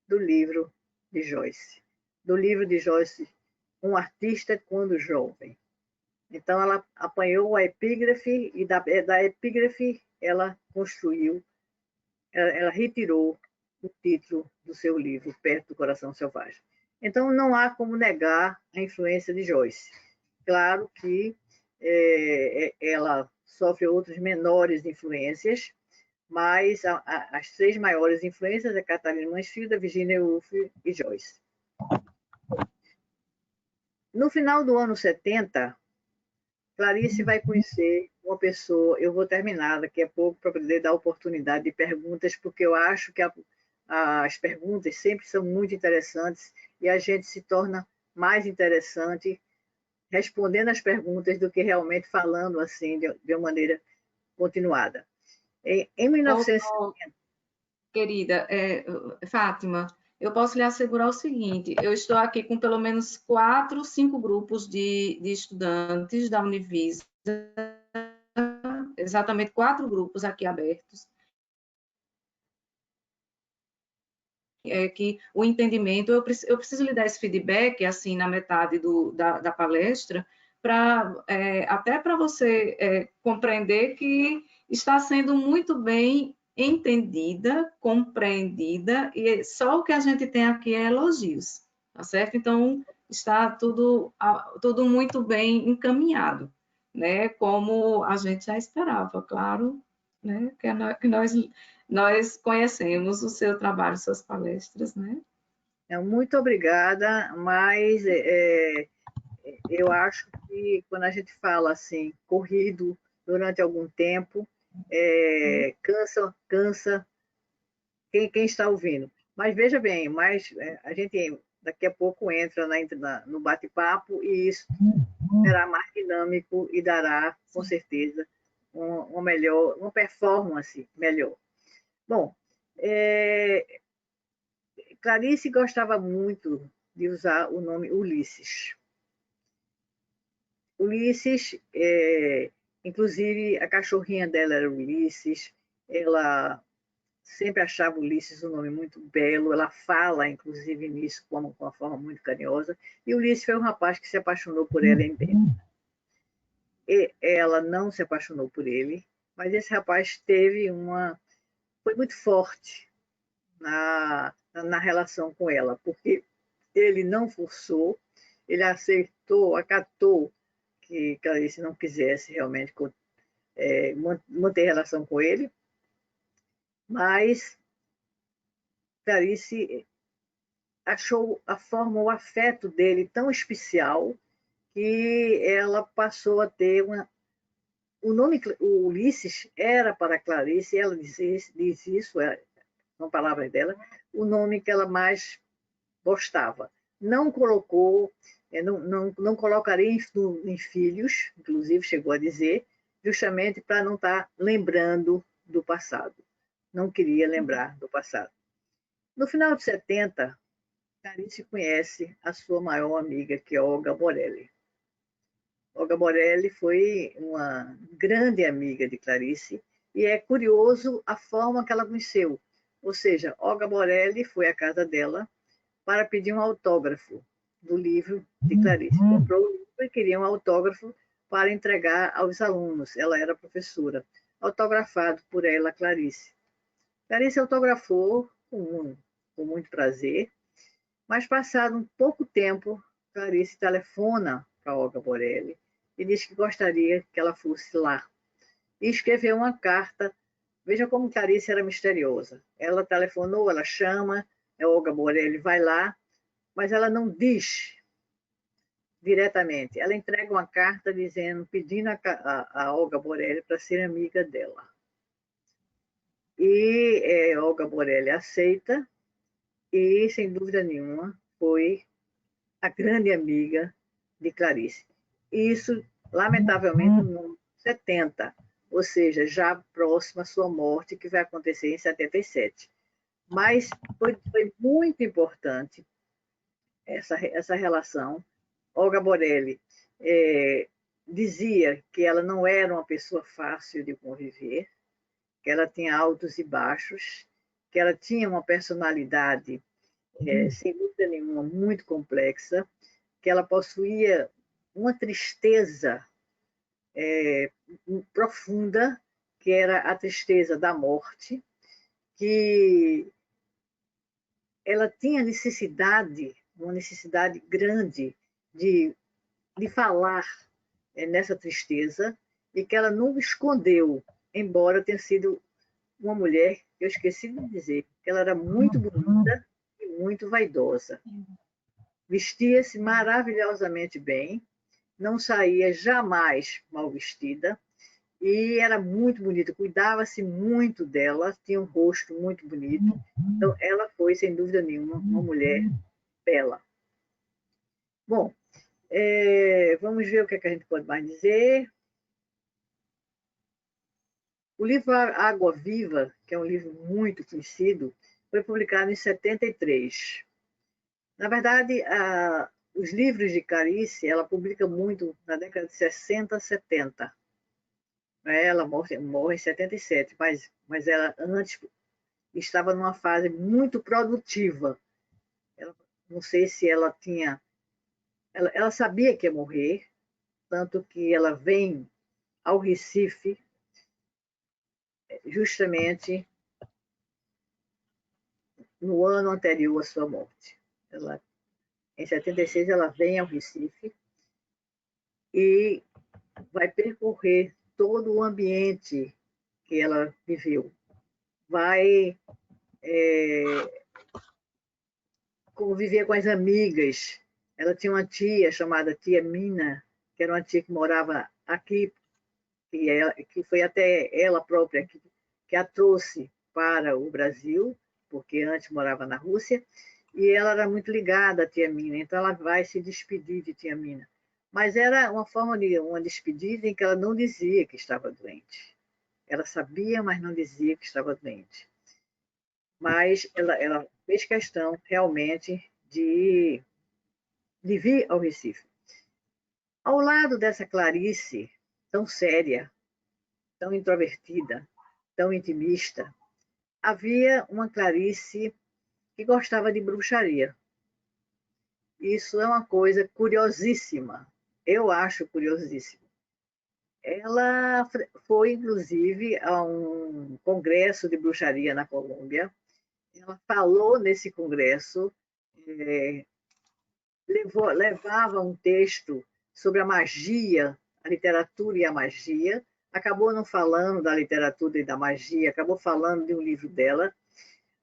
do livro de Joyce. Do livro de Joyce, Um Artista Quando Jovem. Então, ela apanhou a epígrafe e da epígrafe ela construiu, ela retirou o título do seu livro, Perto do Coração Selvagem. Então, não há como negar a influência de Joyce. Claro que ela sofre outras menores influências, mas as três maiores influências é Katharine Mansfield, Virginia Woolf e Joyce. No final do ano 70, Clarice vai conhecer uma pessoa, eu vou terminar daqui a pouco para poder dar oportunidade de perguntas, porque eu acho que as perguntas sempre são muito interessantes e a gente se torna mais interessante respondendo as perguntas do que realmente falando assim de uma maneira continuada. Em 1970...
Querida, Fátima, eu posso lhe assegurar o seguinte, eu estou aqui com pelo menos 4, 5 grupos de estudantes da Univisa, exatamente 4 grupos aqui abertos, que o entendimento, eu preciso lhe dar esse feedback, assim, na metade da palestra, até para você compreender que está sendo muito bem entendida, compreendida, e só o que a gente tem aqui é elogios, tá certo? Então, está tudo muito bem encaminhado, né? Como a gente já esperava, claro, né? Que nós conhecemos o seu trabalho, suas palestras, né?
Muito obrigada, mas eu acho que quando a gente fala assim, corrido durante algum tempo, cansa quem está ouvindo. Mas veja bem, a gente daqui a pouco entra no bate-papo e isso será mais dinâmico e dará, com certeza, uma performance melhor. Bom, Clarice gostava muito de usar o nome Ulisses. Ulisses Inclusive, a cachorrinha dela era Ulisses, ela sempre achava Ulisses um nome muito belo, ela fala, inclusive, nisso com uma forma muito carinhosa, e Ulisses foi um rapaz que se apaixonou por ela em Bento. E ela não se apaixonou por ele, mas esse rapaz foi muito forte na relação com ela, porque ele não forçou, ele aceitou, acatou que Clarice não quisesse realmente manter relação com ele, mas Clarice achou a forma, o afeto dele tão especial que ela passou a ter o nome, o Ulisses era para Clarice, ela diz isso, são palavras dela, o nome que ela mais gostava. Não colocou, não colocaria em filhos, inclusive chegou a dizer, justamente para não estar lembrando do passado. Não queria lembrar do passado. No final de 70, Clarice conhece a sua maior amiga, que é Olga Morelli. Olga Morelli foi uma grande amiga de Clarice e é curioso a forma que ela conheceu. Ou seja, Olga Morelli foi à casa dela para pedir um autógrafo do livro de Clarice. Comprou o livro e queria um autógrafo para entregar aos alunos. Ela era professora. Autografado por ela, Clarice. Clarice autografou com muito prazer, mas passado um pouco tempo, Clarice telefona para Olga Morelli e diz que gostaria que ela fosse lá. E escreveu uma carta. Veja como Clarice era misteriosa. Ela telefonou, ela chama, a Olga Morelli vai lá, mas ela não diz diretamente. Ela entrega uma carta pedindo a Olga Morelli para ser amiga dela. E Olga Morelli aceita e, sem dúvida nenhuma, foi a grande amiga de Clarice. Isso, lamentavelmente, no ano 70, ou seja, já próxima à sua morte, que vai acontecer em 77. Mas foi muito importante essa relação. Olga Morelli dizia que ela não era uma pessoa fácil de conviver, que ela tinha altos e baixos, que ela tinha uma personalidade, sem dúvida nenhuma, muito complexa, que ela possuía uma tristeza profunda, que era a tristeza da morte, que ela tinha uma necessidade grande de falar nessa tristeza e que ela não escondeu, embora tenha sido uma mulher, que eu esqueci de dizer, que ela era muito bonita e muito vaidosa. Vestia-se maravilhosamente bem, não saía jamais mal vestida e era muito bonita, cuidava-se muito dela, tinha um rosto muito bonito. Então, ela foi, sem dúvida nenhuma, uma mulher bela. Bom, vamos ver o que a gente pode mais dizer. O livro Água Viva, que é um livro muito conhecido, foi publicado em 73. Na verdade, os livros de Clarice, ela publica muito na década de 60, 70. Ela morre em 77, mas ela antes estava numa fase muito produtiva. Não sei se ela tinha... Ela sabia que ia morrer, tanto que ela vem ao Recife justamente no ano anterior à sua morte. Em 76, ela vem ao Recife e vai percorrer todo o ambiente que ela viveu. Vai conviver com as amigas. Ela tinha uma tia chamada Tia Mina, que era uma tia que morava aqui, que foi até ela própria que a trouxe para o Brasil, porque antes morava na Rússia, e ela era muito ligada à Tia Mina, então ela vai se despedir de Tia Mina. Mas era uma forma de uma despedida em que ela não dizia que estava doente. Ela sabia, mas não dizia que estava doente. Mas ela fez questão realmente de vir ao Recife. Ao lado dessa Clarice, tão séria, tão introvertida, tão intimista. Havia uma Clarice que gostava de bruxaria. Isso é uma coisa curiosíssima. Eu acho curiosíssimo. Ela foi, inclusive, a um congresso de bruxaria na Colômbia. Ela falou nesse congresso, levava um texto sobre a magia, a literatura e a magia. Acabou não falando da literatura e da magia, acabou falando de um livro dela,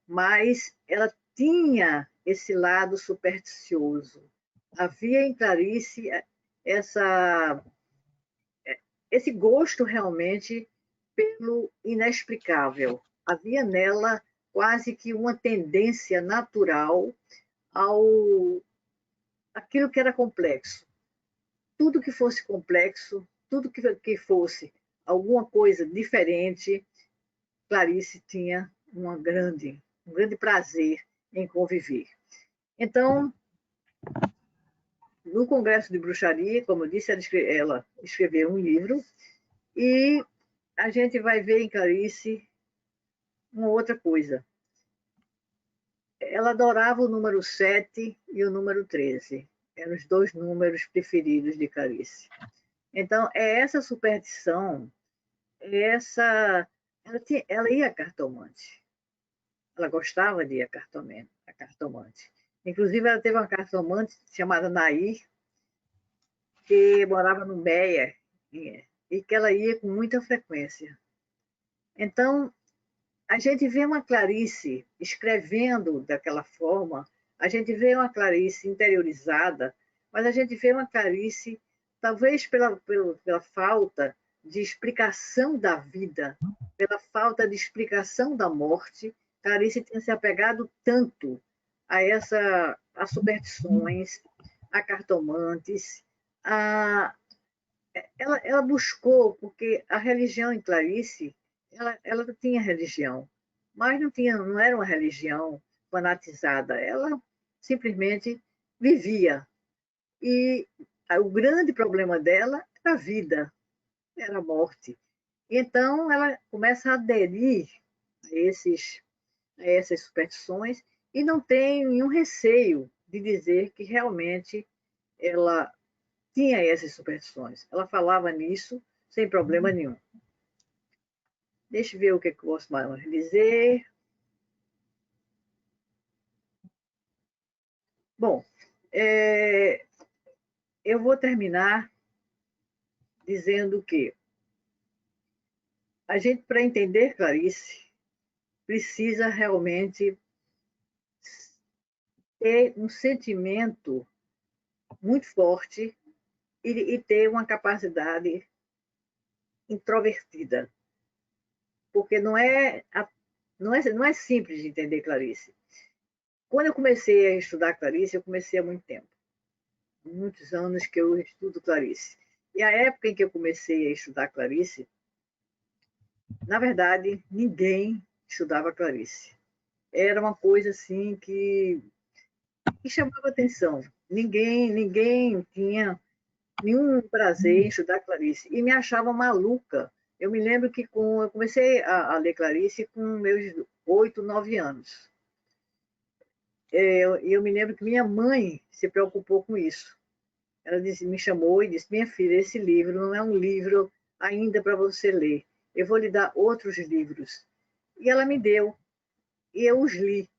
mas ela tinha esse lado supersticioso. Havia em Clarice esse gosto realmente pelo inexplicável. Havia nela quase que uma tendência natural aquilo que era complexo. Tudo que fosse complexo, tudo que fosse alguma coisa diferente, Clarice tinha um grande prazer em conviver. Então, no Congresso de Bruxaria, como eu disse, ela escreveu um livro e a gente vai ver em Clarice uma outra coisa. Ela adorava o número 7 e o número 13. Eram os dois números preferidos de Clarice. Então, é essa superstição, ela ia a cartomante. Ela gostava de ir a cartomante. Inclusive, ela teve uma cartomante chamada Nair, que morava no Meia, e que ela ia com muita frequência. Então, a gente vê uma Clarice escrevendo daquela forma, a gente vê uma Clarice interiorizada, mas a gente vê uma Clarice, talvez pela falta de explicação da vida, pela falta de explicação da morte, Clarice tinha se apegado tanto a superstições, a cartomantes, ela buscou, porque a religião em Clarice, ela tinha religião, mas não era uma religião fanatizada, ela simplesmente vivia. E o grande problema dela era a vida, era a morte. Então, ela começa a aderir a essas superstições e não tem nenhum receio de dizer que realmente ela tinha essas superstições. Ela falava nisso sem problema nenhum. Deixa eu ver o que eu posso mais dizer. Bom, eu vou terminar dizendo que a gente, para entender Clarice, precisa realmente ter um sentimento muito forte e ter uma capacidade introvertida, porque não é simples de entender Clarice. Quando eu comecei a estudar Clarice, eu comecei há muito tempo, muitos anos que eu estudo Clarice. E a época em que eu comecei a estudar Clarice, na verdade, ninguém estudava Clarice. Era uma coisa assim que chamava atenção. Ninguém tinha nenhum prazer em estudar Clarice. E me achava maluca. Eu me lembro que eu comecei a ler Clarice com meus 8, 9 anos. Eu me lembro que minha mãe se preocupou com isso. Ela me chamou e disse: minha filha, esse livro não é um livro ainda para você ler. Eu vou lhe dar outros livros. E ela me deu. E eu os li.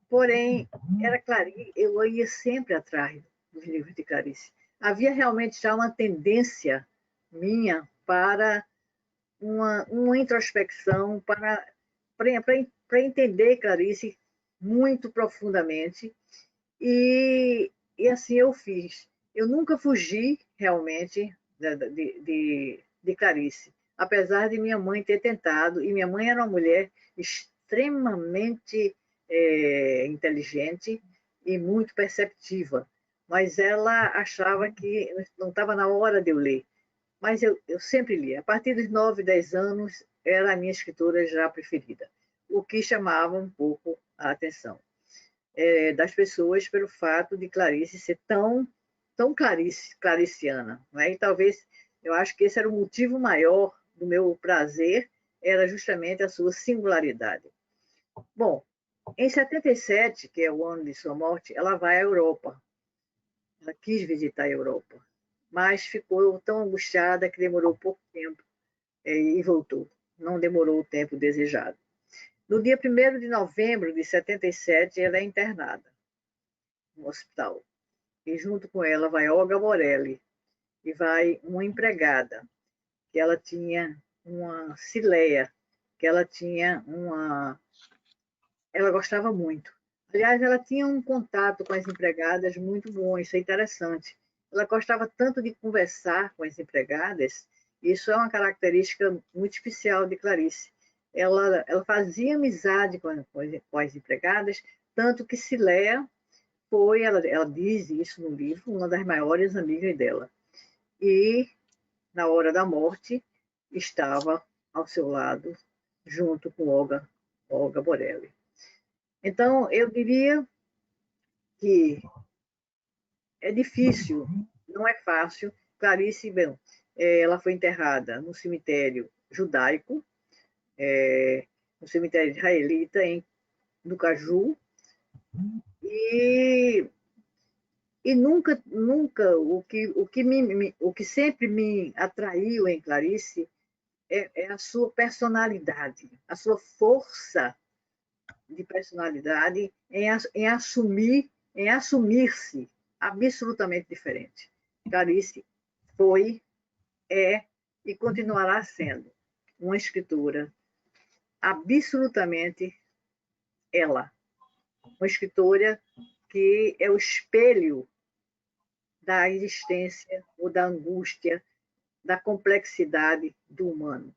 Porém, era Clarice, eu ia sempre atrás dos livros de Clarice. Havia realmente já uma tendência minha para uma introspecção, para entender Clarice muito profundamente. E assim eu fiz. Eu nunca fugi realmente de Clarice, apesar de minha mãe ter tentado, e minha mãe era uma mulher extremamente inteligente e muito perceptiva, mas ela achava que não estava na hora de eu ler. Mas eu sempre lia. A partir dos 9, 10 anos, era a minha escritora já preferida, o que chamava um pouco a atenção das pessoas pelo fato de Clarice ser tão clariciana, né? E talvez Eu acho que esse era o motivo maior do meu prazer, era justamente a sua singularidade. Bom, em 77, que é o ano de sua morte, ela vai à Europa. Ela quis visitar a Europa, mas ficou tão angustiada que demorou pouco tempo e voltou. Não demorou o tempo desejado. No dia 1º de novembro de 77, ela é internada no hospital. E junto com ela vai Olga Morelli e vai uma empregada, que ela tinha uma Cileia, que ela tinha uma... Ela gostava muito. Aliás, ela tinha um contato com as empregadas muito bom, isso é interessante. Ela gostava tanto de conversar com as empregadas, isso é uma característica muito especial de Clarice. Ela fazia amizade com as empregadas, tanto que Cileia foi, ela diz isso no livro, uma das maiores amigas dela. E, na hora da morte, estava ao seu lado, junto com Olga Morelli. Então, eu diria que é difícil, não é fácil. Clarice, bem, ela foi enterrada no cemitério judaico, no cemitério israelita, no Caju, e nunca o que sempre me atraiu em Clarice é a sua personalidade, a sua força de personalidade em assumir-se absolutamente diferente. Clarice foi, é e continuará sendo uma escritora absolutamente ela, uma escritora que é o espelho da existência ou da angústia, da complexidade do humano.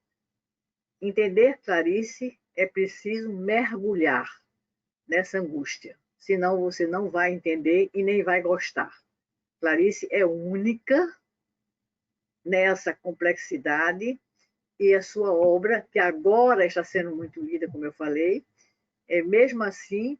Entender Clarice é preciso mergulhar nessa angústia, senão você não vai entender e nem vai gostar. Clarice é única nessa complexidade e a sua obra, que agora está sendo muito lida, como eu falei, mesmo assim,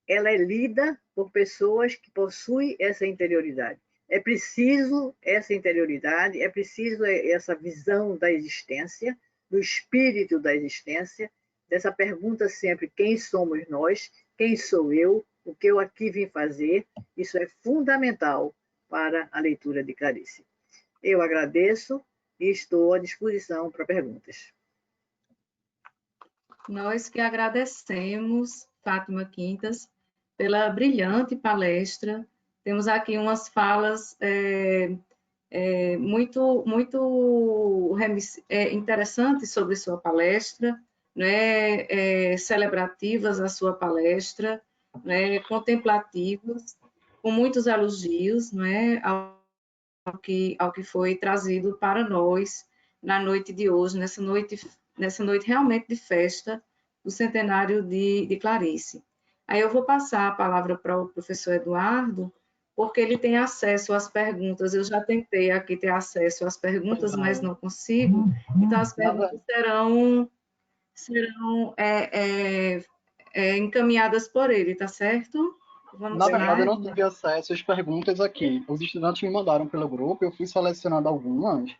ela é lida por pessoas que possuem essa interioridade. É preciso essa interioridade, é preciso essa visão da existência, do espírito da existência, dessa pergunta sempre: quem somos nós? Quem sou eu? O que eu aqui vim fazer? Isso é fundamental para a leitura de Clarice. Eu agradeço e estou à disposição para perguntas.
Nós que agradecemos, Fátima Quintas, pela brilhante palestra. Temos aqui umas falas muito interessantes sobre sua palestra, né, celebrativas a sua palestra, né, contemplativas, com muitos elogios, né, ao que foi trazido para nós na noite de hoje, nessa noite realmente de festa do centenário de Clarice. Aí eu vou passar a palavra para o professor Eduardo, porque ele tem acesso às perguntas. Eu já tentei aqui ter acesso às perguntas, mas não consigo. Então, as perguntas serão encaminhadas por ele, tá certo?
Vamos Na verdade, eu não tive acesso às perguntas aqui. Os estudantes me mandaram pelo grupo, eu fui selecionando algumas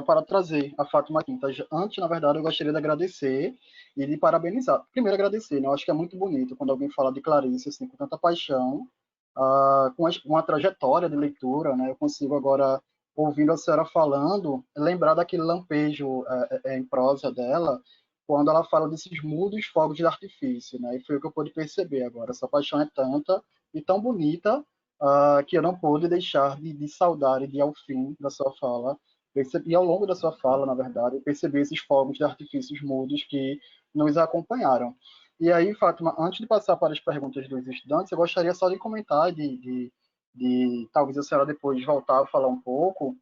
para trazer a Fátima Quintas. Antes, na verdade, eu gostaria de agradecer e de parabenizar. Primeiro, agradecer, né? Eu acho que é muito bonito quando alguém fala de Clarice assim, com tanta paixão, com uma trajetória de leitura, né? Eu consigo agora, ouvindo a senhora falando, lembrar daquele lampejo em prosa dela, quando ela fala desses mudos fogos de artifício, né? E foi o que eu pude perceber agora. Essa paixão é tanta e tão bonita que eu não pude deixar de saudar e de ir ao fim da sua fala. E ao longo da sua fala, na verdade, eu percebi esses fogos de artifícios mudos que nos acompanharam. E aí, Fátima, antes de passar para as perguntas dos estudantes, eu gostaria só de comentar, talvez a senhora depois voltar a falar um pouco.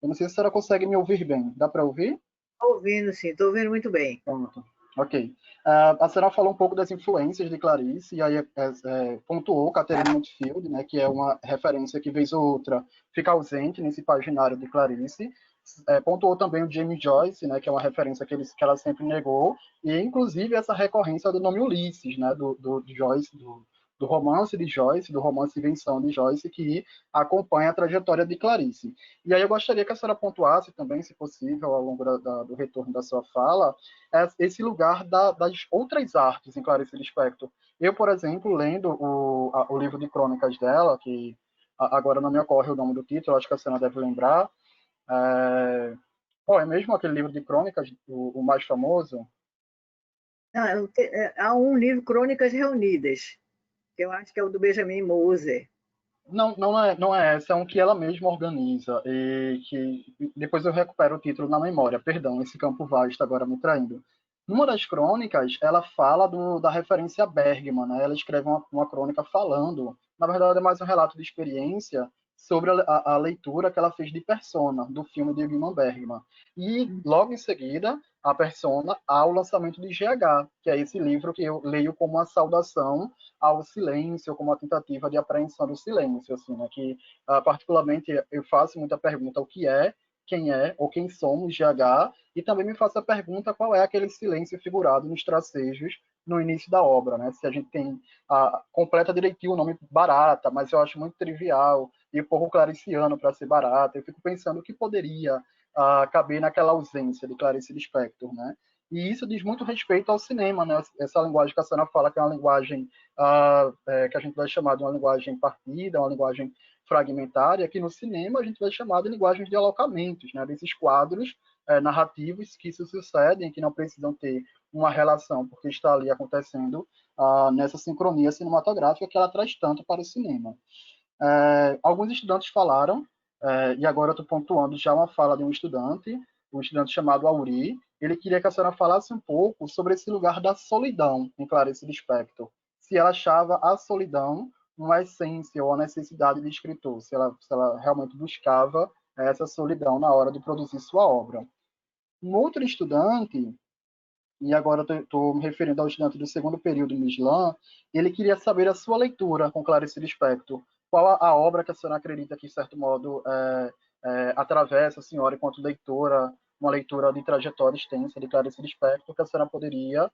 Eu não sei se a senhora consegue me ouvir bem. Dá para ouvir?
Estou ouvindo, sim. Estou ouvindo muito bem.
Pronto. Ok. A senhora falou um pouco das influências de Clarice, e aí pontuou Catherine Montfield, né, que é uma referência que, vez ou outra, fica ausente nesse paginário de Clarice. Pontuou também o James Joyce, né, que é uma referência que ela sempre negou, e inclusive essa recorrência do nome Ulisses, né, do Joyce, do romance de Joyce, do romance Invenção de Joyce, que acompanha a trajetória de Clarice. E aí eu gostaria que a senhora pontuasse também, se possível, ao longo do retorno da sua fala, esse lugar das outras artes em Clarice Lispector. Eu, por exemplo, lendo o livro de crônicas dela, que agora não me ocorre o nome do título, acho que a senhora deve lembrar, é mesmo aquele livro de crônicas, o mais famoso?
Não, há um livro, Crônicas Reunidas, que eu acho que é o do Benjamin Moser.
Não é essa, é um que ela mesma organiza, e que depois eu recupero o título na memória, perdão, esse campo vasto agora me traindo. Numa das crônicas, ela fala da referência a Bergman, né? Ela escreve uma crônica falando, na verdade é mais um relato de experiência sobre a leitura que ela fez de Persona, do filme de Ingmar Bergman. E logo em seguida, a Persona ao lançamento de GH, que é esse livro que eu leio como uma saudação ao silêncio, como uma tentativa de apreensão do silêncio, assim, né? Que particularmente eu faço muita pergunta o que é, quem é ou quem somos GH, e também me faço a pergunta qual é aquele silêncio figurado nos tracejos no início da obra, né? Se a gente tem completa direitinho o nome Barata, mas eu acho muito trivial e pouco clariciano para ser Barata. Eu fico pensando o que poderia caber naquela ausência de Clarice Lispector, né? E isso diz muito respeito ao cinema, né? Essa linguagem que a senhora fala, que é uma linguagem que a gente vai chamar de uma linguagem partida, uma linguagem fragmentária, que no cinema a gente vai chamar de linguagem de alocamentos, né? Desses quadros narrativos que se sucedem, que não precisam ter uma relação, porque está ali acontecendo nessa sincronia cinematográfica que ela traz tanto para o cinema. Alguns estudantes falaram, e agora eu estou pontuando já uma fala de um estudante chamado Auri. Ele queria que a senhora falasse um pouco sobre esse lugar da solidão em Clarice Lispector. Se ela achava a solidão uma essência ou a necessidade de escritor, se ela realmente buscava essa solidão na hora de produzir sua obra. Um outro estudante, e agora estou me referindo ao estudante do segundo período no Islam, ele queria saber a sua leitura com Clarice Lispector. Qual a obra que a senhora acredita que, de certo modo, atravessa a senhora enquanto leitora, uma leitura de trajetória extensa de Clarice Lispector, que a senhora poderia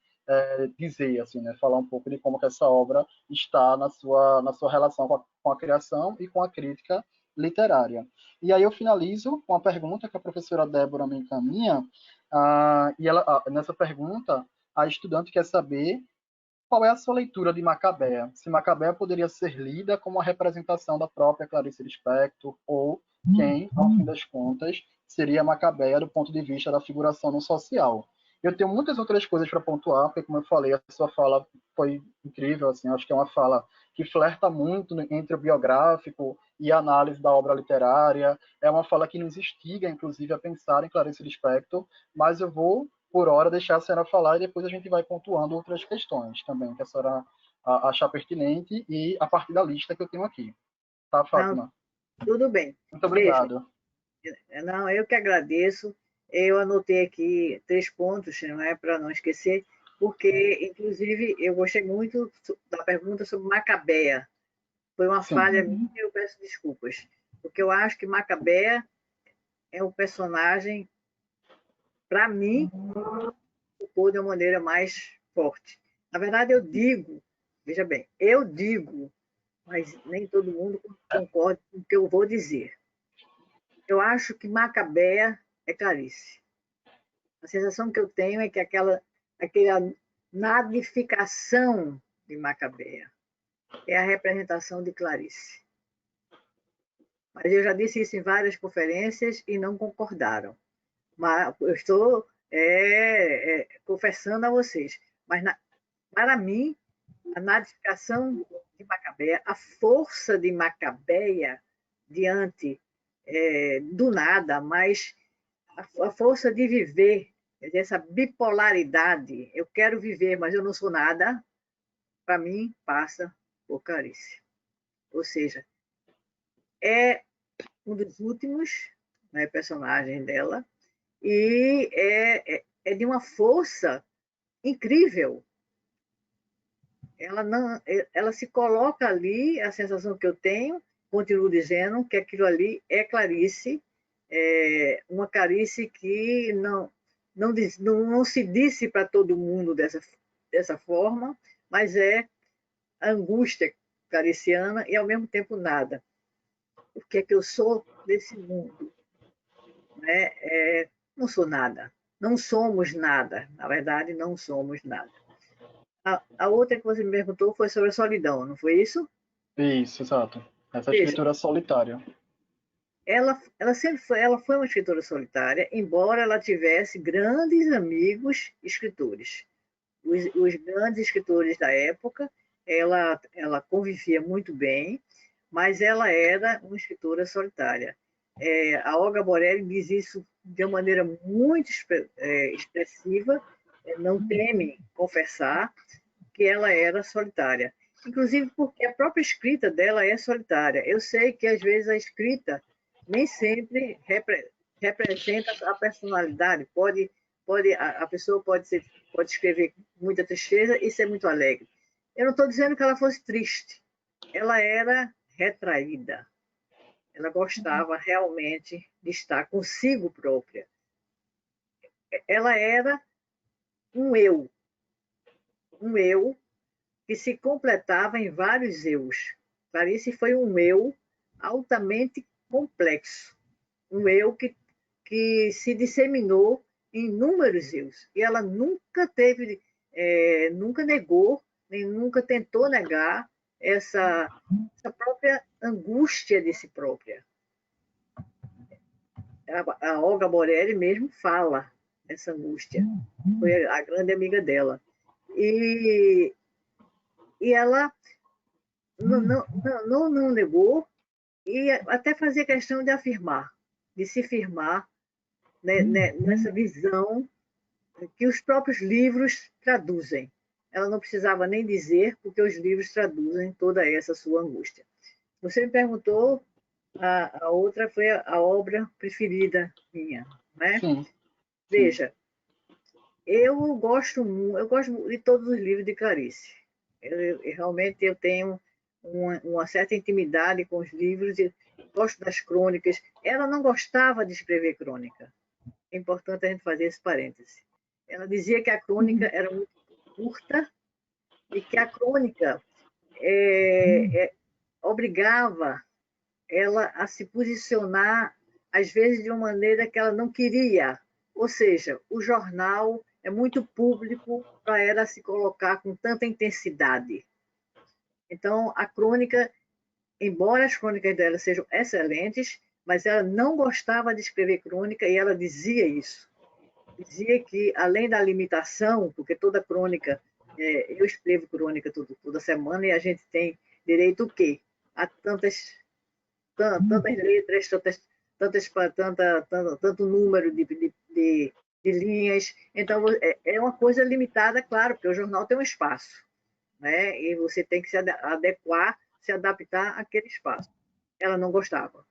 dizer, assim, né, falar um pouco de como que essa obra está na sua relação com a criação e com a crítica literária. E aí eu finalizo com a pergunta que a professora Débora me encaminha, e nessa pergunta, a estudante quer saber qual é a sua leitura de Macabea. Se Macabea poderia ser lida como uma representação da própria Clarice Lispector, ou quem, ao fim das contas, seria Macabea do ponto de vista da figuração no social. Eu tenho muitas outras coisas para pontuar, porque, como eu falei, a sua fala foi incrível. Assim, acho que é uma fala que flerta muito entre o biográfico e a análise da obra literária. É uma fala que nos instiga, inclusive, a pensar em Clarice Lispector, mas eu vou, por hora, deixar a senhora falar e depois a gente vai pontuando outras questões também que a senhora achar pertinente e a partir da lista que eu tenho aqui. Tá, Fátima?
Não, tudo bem.
Muito obrigado.
Não, eu que agradeço. Eu anotei aqui 3 pontos, não é, para não esquecer, porque, inclusive, eu gostei muito da pergunta sobre Macabea. Foi uma falha minha e eu peço desculpas, porque eu acho que Macabea é um personagem, para mim, de uma maneira mais forte. Na verdade, eu digo, veja bem, eu digo, mas nem todo mundo concorda com o que eu vou dizer. Eu acho que Macabea é Clarice. A sensação que eu tenho é que aquela nadificação de Macabea é a representação de Clarice. Mas eu já disse isso em várias conferências e não concordaram. Mas eu estou confessando a vocês. Mas, para mim, a nadificação de Macabea, a força de Macabeia diante do nada, mas a força de viver, essa bipolaridade, eu quero viver, mas eu não sou nada, para mim, passa por Clarice. Ou seja, é um dos últimos, né, personagens dela, e é de uma força incrível. Ela se coloca ali, a sensação que eu tenho, continuo dizendo que aquilo ali é Clarice, uma Clarice que não se disse para todo mundo dessa forma, mas é a angústia clariciana e, ao mesmo tempo, nada. O que é que eu sou desse mundo? Né? Não sou nada. Não somos nada. Na verdade, não somos nada. A outra que você me perguntou foi sobre a solidão, não foi isso?
Isso, exato. Essa
Veja,
escritura solitária.
ela foi uma escritora solitária, embora ela tivesse grandes amigos escritores. Os grandes escritores da época, ela convivia muito bem, mas ela era uma escritora solitária. A Olga Borelli diz isso de uma maneira muito expressiva, não teme confessar que ela era solitária. Inclusive porque a própria escrita dela é solitária. Eu sei que, às vezes, a escrita nem sempre representa a personalidade. A pessoa pode escrever muita tristeza e ser muito alegre. Eu não estou dizendo que ela fosse triste. Ela era retraída. Ela gostava realmente de estar consigo própria. Ela era um eu que se completava em vários eus. Clarice foi um eu altamente complexo, um eu que se disseminou em inúmeros eus. E ela nunca nunca negou, nem nunca tentou negar essa própria angústia de si própria. A Olga Borelli mesmo fala essa angústia, foi a grande amiga dela. E ela não negou e até fazia questão de afirmar, de se firmar, né, nessa visão que os próprios livros traduzem. Ela não precisava nem dizer, porque os livros traduzem toda essa sua angústia. Você me perguntou, a outra foi a obra preferida minha, né?
Sim.
Veja, eu gosto de todos os livros de Clarice. Realmente eu tenho uma certa intimidade com os livros e gosto das crônicas. Ela não gostava de escrever crônica. É importante a gente fazer esse parêntese. Ela dizia que a crônica era muito curta e que a crônica obrigava ela a se posicionar, às vezes, de uma maneira que ela não queria. Ou seja, o jornal é muito público para ela se colocar com tanta intensidade. Então, a crônica, embora as crônicas dela sejam excelentes, mas ela não gostava de escrever crônica e ela dizia isso. Dizia que, além da limitação, porque toda crônica, eu escrevo crônica toda semana e a gente tem direito o quê? A tantas letras, tanto número de linhas. Então, é uma coisa limitada, claro, porque o jornal tem um espaço, né? E você tem que se adequar, se adaptar àquele espaço. Ela não gostava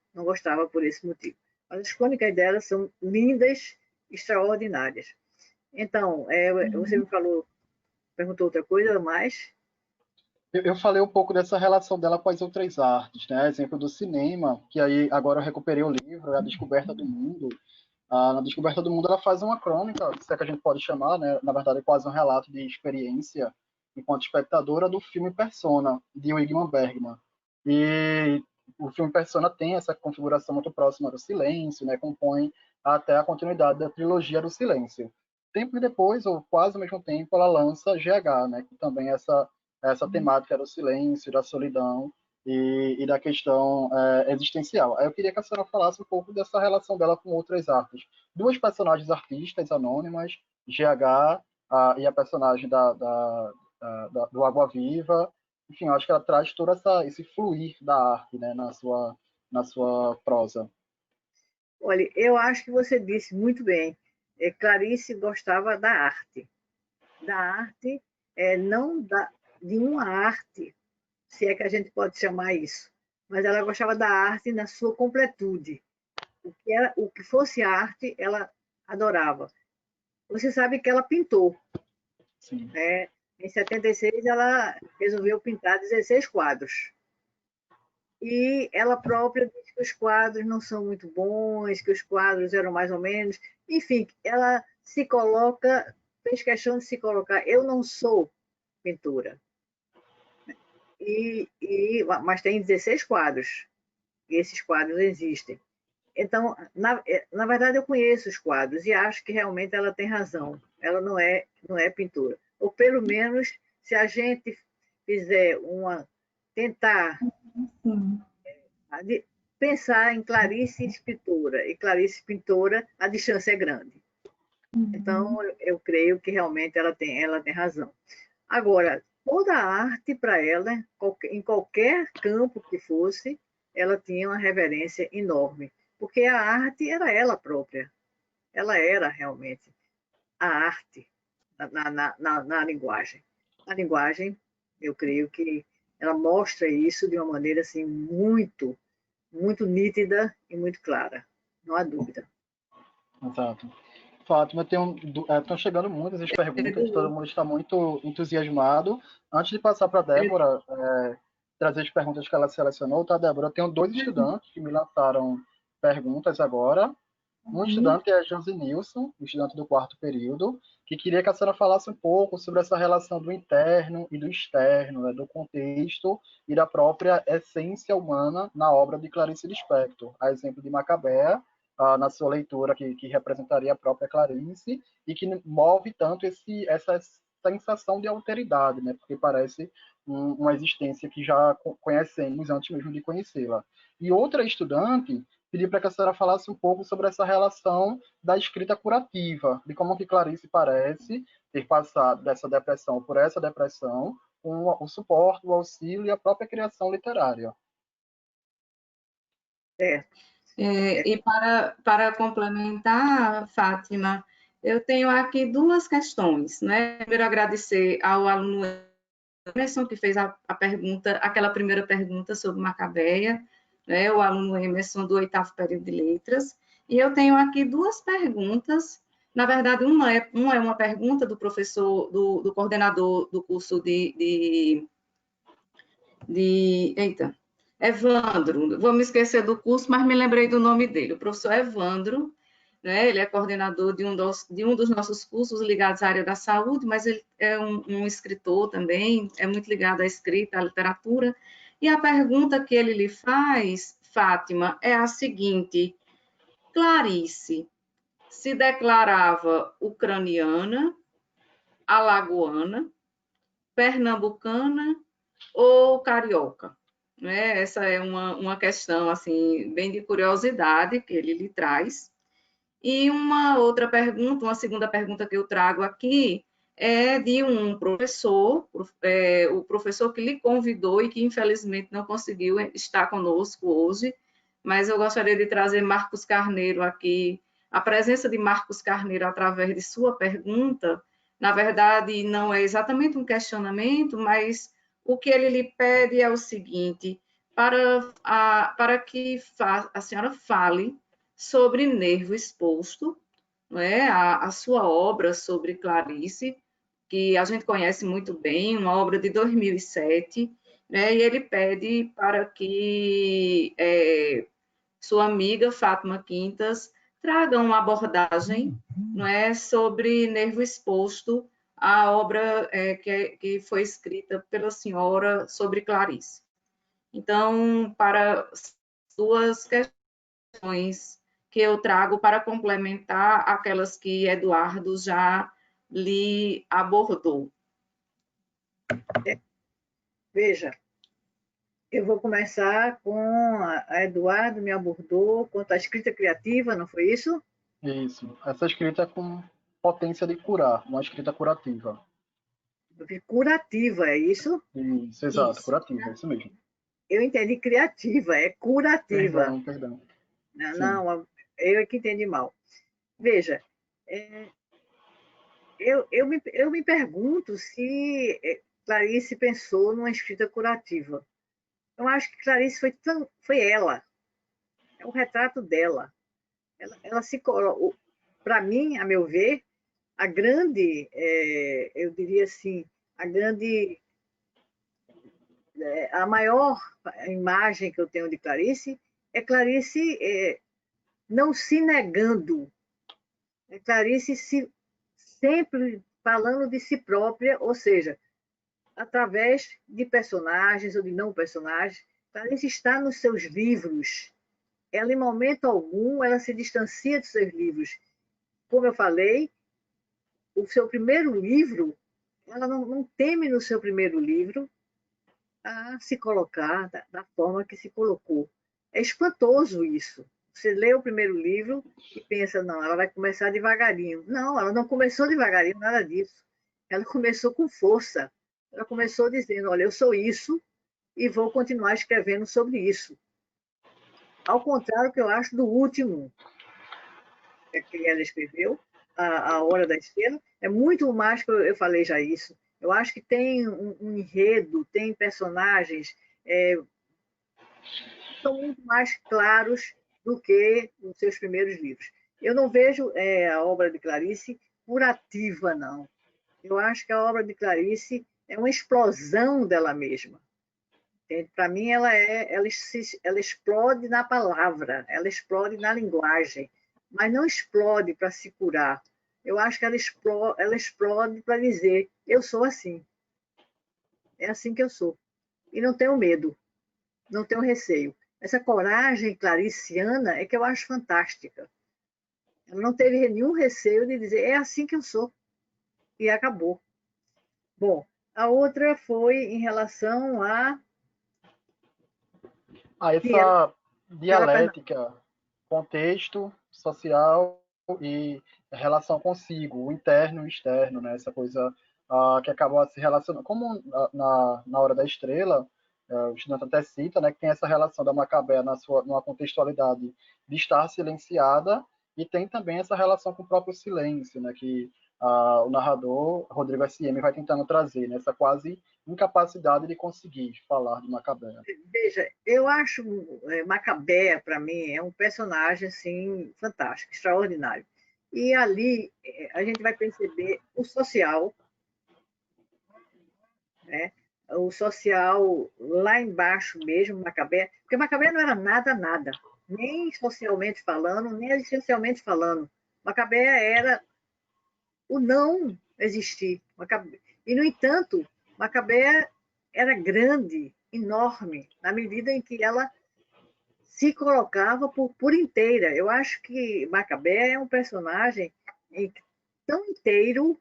por esse motivo. Mas as crônicas dela são lindas, extraordinárias. Então, você me perguntou outra coisa mais?
Eu falei um pouco dessa relação dela com as outras artes, né? Exemplo do cinema, que aí agora eu recuperei o livro, A Descoberta do Mundo. Na Descoberta do Mundo ela faz uma crônica, se é que a gente pode chamar, né? Na verdade é quase um relato de experiência enquanto espectadora do filme Persona, de Ingmar Bergman. E o filme Persona tem essa configuração muito próxima do silêncio, né? Compõe até a continuidade da trilogia do silêncio. Tempo depois, ou quase ao mesmo tempo, ela lança GH, né? Que também é essa temática do silêncio, da solidão e da questão existencial. Aí eu queria que a senhora falasse um pouco dessa relação dela com outras artes. Duas personagens artistas anônimas, GH e a personagem do Água Viva. Enfim, eu acho que ela traz todo esse fluir da arte, né, na sua prosa.
Olha, eu acho que você disse muito bem. Clarice gostava da arte. Da arte, não de uma arte, se é que a gente pode chamar isso, mas ela gostava da arte na sua completude. O que fosse arte, ela adorava. Você sabe que ela pintou.
Sim.
Né? Em 76, ela resolveu pintar 16 quadros. E ela própria diz que os quadros não são muito bons, que os quadros eram mais ou menos. Enfim, ela fez questão de se colocar. Eu não sou pintora. mas tem 16 quadros, e esses quadros existem. Então, na verdade, eu conheço os quadros e acho que realmente ela tem razão. Ela não é pintura. Ou pelo menos, se a gente fizer tentar pensar em Clarice escritora e Clarice pintora, a distância é grande. Então, eu creio que realmente ela tem razão. Agora, toda a arte para ela, em qualquer campo que fosse, ela tinha uma reverência enorme, porque a arte era ela própria. Ela era realmente a arte na linguagem. A linguagem, eu creio que ela mostra isso de uma maneira assim muito, muito nítida e muito clara. Não há dúvida.
Exato. Fátima, estão chegando muitas as perguntas, todo mundo está muito entusiasmado. Antes de passar para a Débora trazer as perguntas que ela selecionou, tá, Débora? Eu tenho 2 estudantes que me lançaram perguntas agora. Um estudante é Josi Nilson, estudante do 4º período, que queria que a senhora falasse um pouco sobre essa relação do interno e do externo, né, do contexto e da própria essência humana na obra de Clarice Lispector, a exemplo de Macabea, na sua leitura, que representaria a própria Clarice, e que move tanto essa sensação de alteridade, né, porque parece uma existência que já conhecemos antes mesmo de conhecê-la. E outra estudante pedi para que a senhora falasse um pouco sobre essa relação da escrita curativa, de como que Clarice parece ter passado dessa depressão por essa depressão, com o suporte, o auxílio e a própria criação literária.
E para complementar, Fátima, eu tenho aqui 2 questões, né? Primeiro, agradecer ao aluno Emerson, que fez a pergunta, aquela primeira pergunta sobre Macabeia, né? O aluno Emerson do 8º período de letras. E eu tenho aqui 2 perguntas. Na verdade, uma é uma pergunta do professor, do coordenador do curso eita, Evandro, vou me esquecer do curso, mas me lembrei do nome dele, o professor Evandro, né? Ele é coordenador de um dos nossos cursos ligados à área da saúde, mas ele é um escritor também, é muito ligado à escrita, à literatura, e a pergunta que ele lhe faz, Fátima, é a seguinte: Clarice se declarava ucraniana, alagoana, pernambucana ou carioca? Né? Essa é uma questão assim bem de curiosidade que ele lhe traz. E uma outra pergunta, uma segunda pergunta que eu trago aqui é de um professor, o professor que lhe convidou e que infelizmente não conseguiu estar conosco hoje, mas eu gostaria de trazer Marcos Carneiro aqui, a presença de Marcos Carneiro através de sua pergunta, na verdade não é exatamente um questionamento, mas o que ele lhe pede é o seguinte: para que a senhora fale sobre Nervo Exposto, não é? A sua obra sobre Clarice, que a gente conhece muito bem, uma obra de 2007, né? E ele pede para que sua amiga Fátima Quintas traga uma abordagem, não é, sobre Nervo Exposto, a obra que foi escrita pela senhora sobre Clarice. Então, para 2 questões que eu trago para complementar aquelas que Eduardo já lhe abordou.
Veja, eu vou começar com a Eduardo me abordou quanto à escrita criativa, não foi isso?
Isso. Essa escrita é com potência de curar, uma escrita curativa.
Curativa, é isso?
Isso, exato,
Isso.
curativa, isso mesmo.
Eu entendi criativa, é curativa.
Perdão.
Não, eu é que entendi mal. Veja, eu me pergunto se Clarice pensou numa escrita curativa. Eu acho que Clarice foi ela, é o retrato dela. Ela se colocou, para mim, a meu ver, a grande, eu diria assim, a maior imagem que eu tenho de Clarice é Clarice não se negando, Clarice sempre falando de si própria, ou seja, através de personagens ou de não personagens. Clarice está nos seus livros. Ela, em momento algum, ela se distancia dos seus livros. Como eu falei, o seu primeiro livro, ela não teme no seu primeiro livro a se colocar da forma que se colocou. É espantoso isso. Você lê o primeiro livro e pensa, não, ela vai começar devagarinho. Não, ela não começou devagarinho, nada disso. Ela começou com força. Ela começou dizendo, olha, eu sou isso e vou continuar escrevendo sobre isso. Ao contrário que eu acho do último que ela escreveu, A Hora da Estrela, é muito mais que eu falei já isso. Eu acho que tem um enredo, tem personagens que são muito mais claros do que os seus primeiros livros. Eu não vejo a obra de Clarice curativa, não. Eu acho que a obra de Clarice é uma explosão dela mesma. Para mim, ela explode na palavra, ela explode na linguagem, mas não explode para se curar. Eu acho que ela explode para dizer, eu sou assim, é assim que eu sou. E não tenho medo, não tenho receio. Essa coragem clariciana é que eu acho fantástica. Ela não teve nenhum receio de dizer, é assim que eu sou. E acabou. Bom, a outra foi em relação a...
Essa dialética, contexto social e relação consigo, o interno e o externo, né? Essa coisa que acabou se relacionando, como na Hora da Estrela, o estudante até cita, né, que tem essa relação da Macabea numa contextualidade de estar silenciada, e tem também essa relação com o próprio silêncio, né, que o narrador, Rodrigo S.M., vai tentando trazer, né, essa quase incapacidade de conseguir falar de Macabea.
Veja, eu acho Macabea, para mim, é um personagem assim, fantástico, extraordinário. E ali a gente vai perceber o social, né? O social lá embaixo mesmo, Macabea, porque Macabea não era nada, nada, nem socialmente falando, nem existencialmente falando. Macabea era o não existir. E, no entanto, Macabea era grande, enorme, na medida em que ela se colocava por inteira. Eu acho que Macabea é um personagem tão inteiro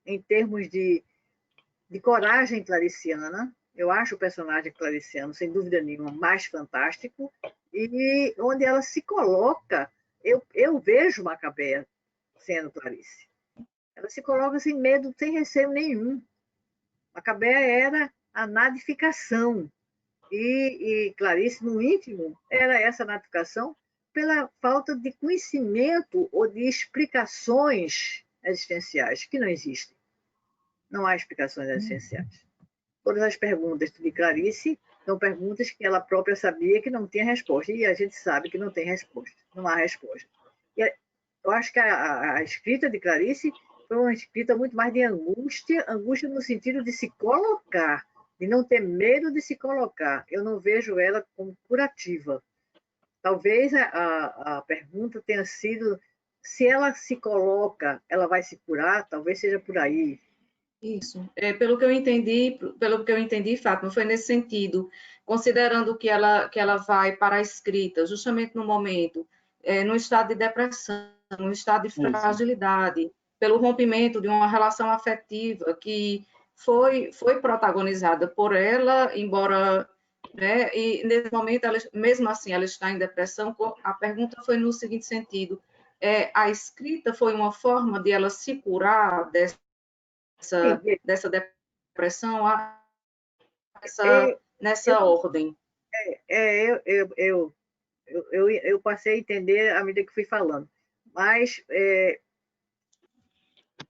em termos de coragem clariciana. Eu acho o personagem clariciano, sem dúvida nenhuma, mais fantástico, e onde ela se coloca, eu vejo Macabea sendo Clarice. Ela se coloca sem medo, sem receio nenhum. Macabea era a nadificação, e Clarice, no íntimo, era essa natificação pela falta de conhecimento ou de explicações existenciais, que não existem. Não há explicações existenciais. Todas as perguntas de Clarice são perguntas que ela própria sabia que não tinha resposta, e a gente sabe que não tem resposta, não há resposta. E eu acho que a escrita de Clarice foi uma escrita muito mais de angústia, angústia no sentido de se colocar, de não ter medo de se colocar. Eu não vejo ela como curativa. Talvez a pergunta tenha sido se ela se coloca, ela vai se curar, talvez seja por aí.
Isso. Pelo que eu entendi, Fátima, foi nesse sentido, considerando que ela vai para a escrita, justamente no momento, no estado de depressão, no estado de fragilidade, pelo rompimento de uma relação afetiva que foi protagonizada por ela, embora, né, e nesse momento, mesmo assim, ela está em depressão. A pergunta foi no seguinte sentido: a escrita foi uma forma de ela se curar dessa depressão nessa ordem.
Eu passei a entender à medida que fui falando, mas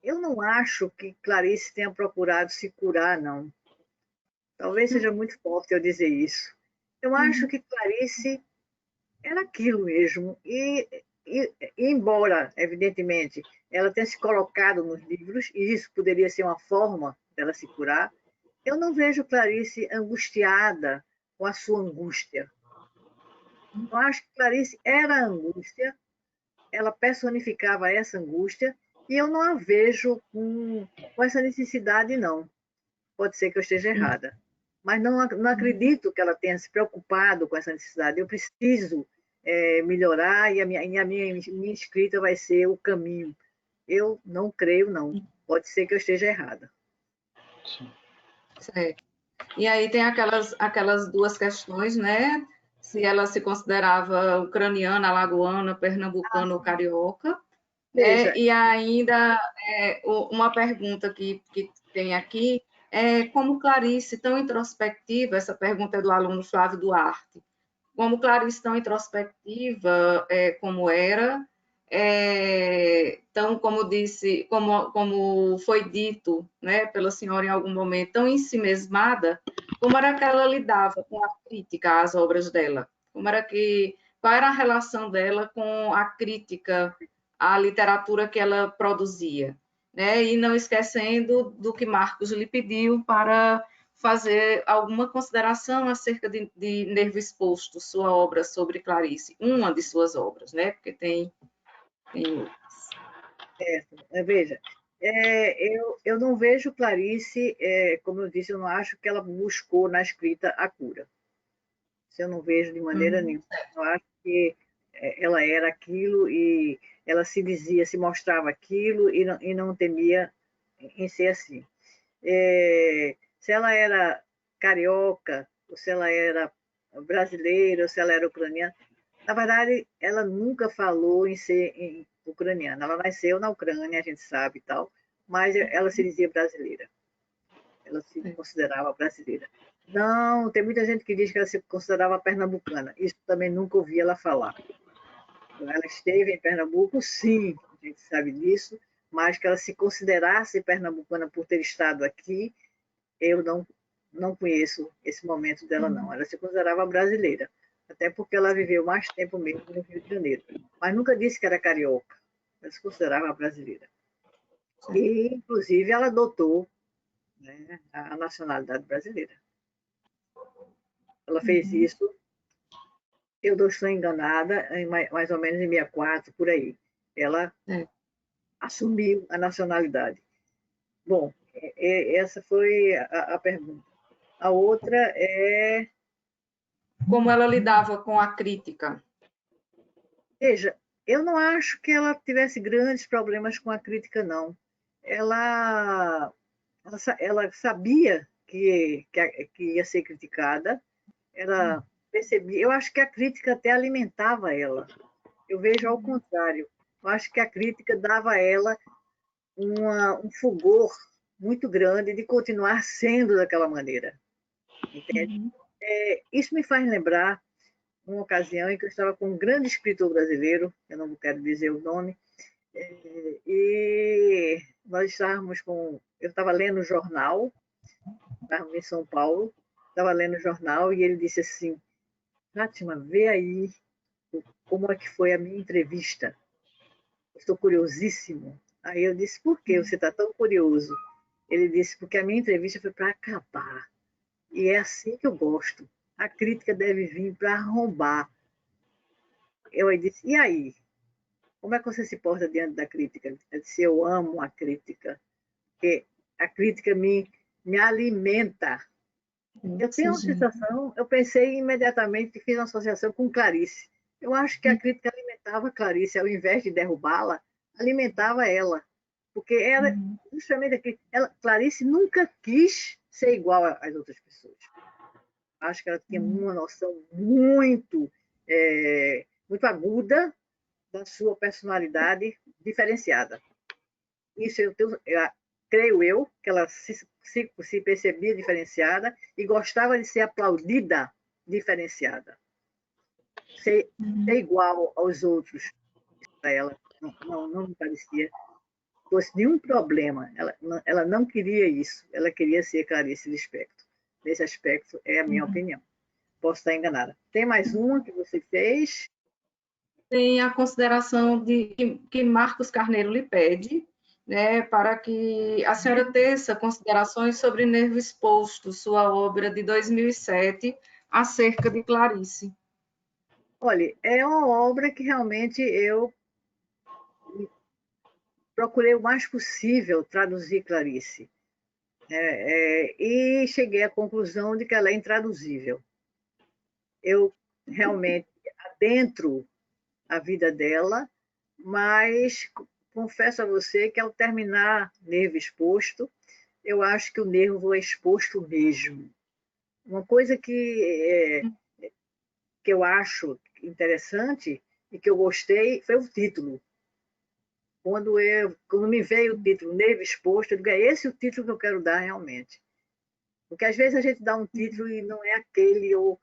eu não acho que Clarice tenha procurado se curar, não. Talvez seja muito forte eu dizer isso. Eu acho que Clarice era aquilo mesmo, e embora, evidentemente, ela tenha se colocado nos livros, e isso poderia ser uma forma dela se curar, eu não vejo Clarice angustiada com a sua angústia. Eu acho que Clarice era a angústia, ela personificava essa angústia, e eu não a vejo com essa necessidade, não. pode ser que eu esteja errada. Mas não acredito que ela tenha se preocupado com essa necessidade. Eu preciso melhorar e a minha escrita vai ser o caminho. Eu não creio, não. Pode ser que eu esteja errada.
Sim.
Certo. E aí tem aquelas duas questões, né? Se ela se considerava ucraniana, alagoana, pernambucana ou carioca.
Veja,
E ainda uma pergunta que tem aqui é como Clarice, tão introspectiva, essa pergunta é do aluno Flávio Duarte, como Clarice, tão introspectiva como era, então, como disse, como foi dito, né, pela senhora em algum momento, tão ensimesmada, como era que ela lidava com a crítica às obras dela? Qual era a relação dela com a crítica à literatura que ela produzia? Né? E não esquecendo do que Marcos lhe pediu para fazer alguma consideração acerca de Nervo Exposto, sua obra sobre Clarice, uma de suas obras, né? Porque tem outras.
veja, eu não vejo Clarice, como eu disse, eu não acho que ela buscou na escrita a cura. Isso eu não vejo de maneira nenhuma. Eu acho que ela era aquilo e ela se dizia, se mostrava aquilo e não temia em ser assim. Se ela era carioca, ou se ela era brasileira, ou se ela era ucraniana, na verdade, ela nunca falou em ser ucraniana. Ela nasceu na Ucrânia, a gente sabe e tal, mas ela se dizia brasileira. Ela se considerava brasileira. Não, tem muita gente que diz que ela se considerava pernambucana. Isso também nunca ouvi ela falar. Ela esteve em Pernambuco, sim, a gente sabe disso, mas que ela se considerasse pernambucana por ter estado aqui, eu não conheço esse momento dela, não. Ela se considerava brasileira, até porque ela viveu mais tempo mesmo no Rio de Janeiro. Mas nunca disse que era carioca. Ela se considerava brasileira. E, inclusive, ela adotou, né, a nacionalidade brasileira. Ela fez isso, eu não estou enganada, mais ou menos em 64, por aí. Ela assumiu a nacionalidade. Bom, essa foi a pergunta. A outra é...
Como ela lidava com a crítica?
Veja, eu não acho que ela tivesse grandes problemas com a crítica, não. Ela sabia que ia ser criticada, ela percebia. Eu acho que a crítica até alimentava ela. Eu vejo ao contrário. Eu acho que a crítica dava a ela um fulgor muito grande de continuar sendo daquela maneira. Entende? Isso me faz lembrar uma ocasião em que eu estava com um grande escritor brasileiro, eu não quero dizer o nome, e nós estávamos eu estava lendo o jornal, estávamos em São Paulo, estava lendo o jornal e ele disse assim: Fátima, vê aí como é que foi a minha entrevista. Estou curiosíssimo. Aí eu disse: por que você está tão curioso? Ele disse: porque a minha entrevista foi para acabar. E é assim que eu gosto. A crítica deve vir para arrombar. Eu disse: e aí? Como é que você se porta diante da crítica? Eu disse: eu amo a crítica, porque a crítica me alimenta. Eu tenho uma sensação, eu pensei imediatamente, fiz uma associação com Clarice. Eu acho que a crítica alimentava Clarice, ao invés de derrubá-la, alimentava ela. Porque ela, justamente aqui, Clarice nunca quis ser igual às outras pessoas. Acho que ela tinha uma noção muito, muito aguda da sua personalidade diferenciada. Isso creio eu, que ela se percebia diferenciada e gostava de ser aplaudida diferenciada. Ser igual aos outros, para ela, não me parecia que fosse nenhum problema. Ela não queria isso, ela queria ser Clarice Lispector. Nesse aspecto, é a minha opinião. Posso estar enganada. Tem mais uma que você fez?
Tem a consideração que Marcos Carneiro lhe pede, né, para que a senhora teça considerações sobre Nervo Exposto, sua obra de 2007, acerca de Clarice.
Olha, é uma obra que realmente eu procurei o mais possível traduzir Clarice. E cheguei à conclusão de que ela é intraduzível. Eu realmente adentro a vida dela, mas confesso a você que ao terminar Nervo Exposto, eu acho que o nervo é exposto mesmo. Uma coisa que eu acho interessante e que eu gostei foi o título. Quando me veio o título Nervo Exposto, eu digo, é esse o título que eu quero dar realmente. Porque às vezes a gente dá um título e não é aquele, ou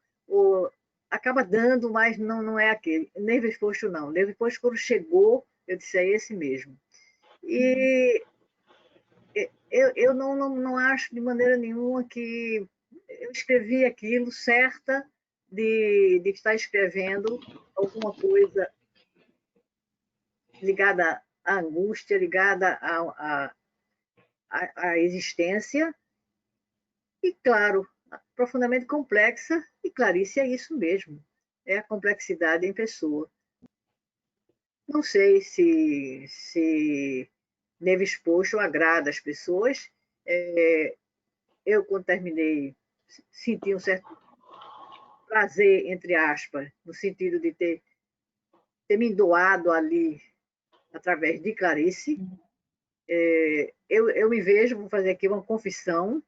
acaba dando, mas não é aquele. Nervo Exposto não. Nervo Exposto, quando chegou, eu disse, é esse mesmo. E eu não acho de maneira nenhuma que eu escrevi aquilo certa de estar escrevendo alguma coisa ligada à angústia, ligada à existência, e, claro, profundamente complexa, e Clarice é isso mesmo, é a complexidade em pessoa. Não sei se Nervo Exposto agrada as pessoas. Eu, quando terminei, senti um certo prazer, entre aspas, no sentido de ter me doado ali através de Clarice. Eu me vejo, vou fazer aqui uma confissão,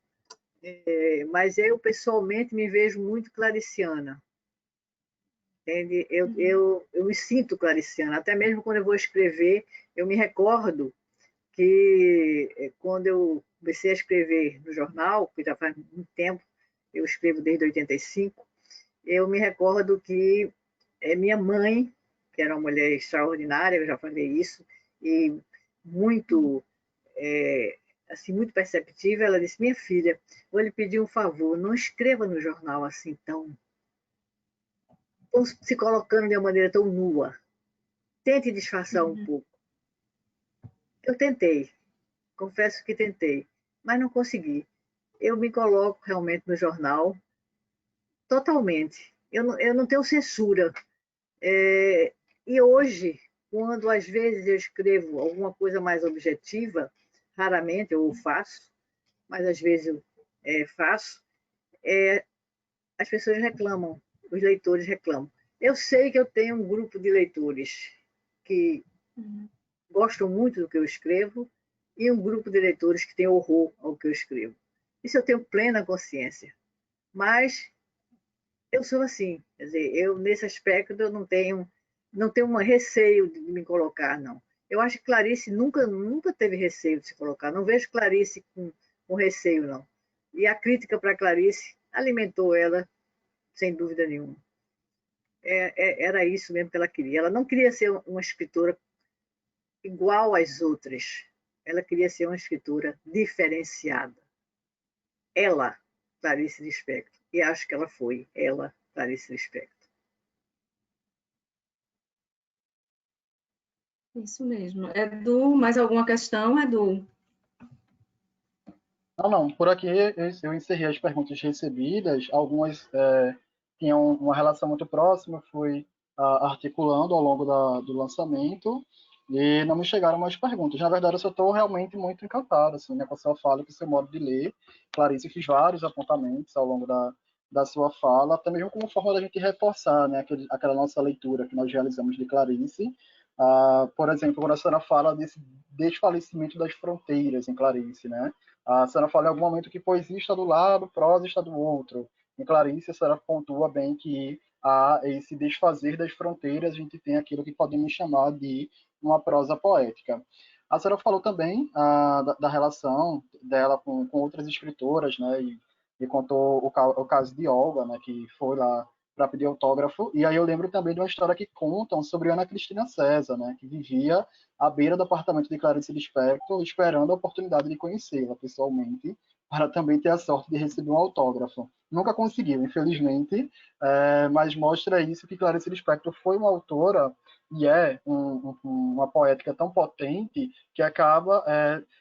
mas eu pessoalmente me vejo muito clariciana. Entende? Eu me sinto clariciana, até mesmo quando eu vou escrever, eu me recordo que quando eu comecei a escrever no jornal, que já faz muito tempo, eu escrevo desde 85, eu me recordo que minha mãe, que era uma mulher extraordinária, eu já falei isso, e muito, assim, muito perceptível, ela disse, minha filha, vou lhe pedir um favor, não escreva no jornal assim tão se colocando de uma maneira tão nua. Tente disfarçar um pouco. Eu tentei, confesso que tentei, mas não consegui. Eu me coloco realmente no jornal totalmente. Eu não tenho censura. E hoje, quando às vezes eu escrevo alguma coisa mais objetiva, raramente eu faço, mas às vezes eu faço, as pessoas reclamam, os leitores reclamam. Eu sei que eu tenho um grupo de leitores que gostam muito do que eu escrevo e um grupo de leitores que tem horror ao que eu escrevo. Isso eu tenho plena consciência. Mas eu sou assim, quer dizer, eu nesse aspecto eu não tenho um receio de me colocar, não. Eu acho que Clarice nunca teve receio de se colocar. Não vejo Clarice com receio, não. E a crítica para Clarice alimentou ela, sem dúvida nenhuma. Era isso mesmo que ela queria. Ela não queria ser uma escritora igual às outras. Ela queria ser uma escritora diferenciada. Ela, Clarice Lispector. E acho que ela foi. Ela, Clarice Lispector.
Isso mesmo. Edu, mais alguma questão, Edu?
Não, por aqui eu encerrei as perguntas recebidas, algumas tinham uma relação muito próxima, fui articulando ao longo do lançamento, e não me chegaram mais perguntas. Na verdade, eu só estou realmente muito encantado assim, né, com a sua fala, com o seu modo de ler. Clarice, fiz vários apontamentos ao longo da sua fala, até mesmo como forma da gente reforçar, né, aquela nossa leitura que nós realizamos de Clarice. Por exemplo, quando a senhora fala desse desfalecimento das fronteiras em Clarice, né? A senhora fala em algum momento que poesia está do lado, prosa está do outro. Em Clarice, a senhora pontua bem que há esse desfazer das fronteiras, a gente tem aquilo que podemos chamar de uma prosa poética. A senhora falou também da relação dela com outras escritoras, né? E contou o caso de Olga, né? Que foi lá para pedir autógrafo. E aí eu lembro também de uma história que contam sobre Ana Cristina César, né? Que vivia à beira do apartamento de Clarice Lispector, esperando a oportunidade de conhecê-la pessoalmente, para também ter a sorte de receber um autógrafo. Nunca conseguiu, infelizmente, mas mostra isso, que Clarice Lispector foi uma autora e é uma poética tão potente que acaba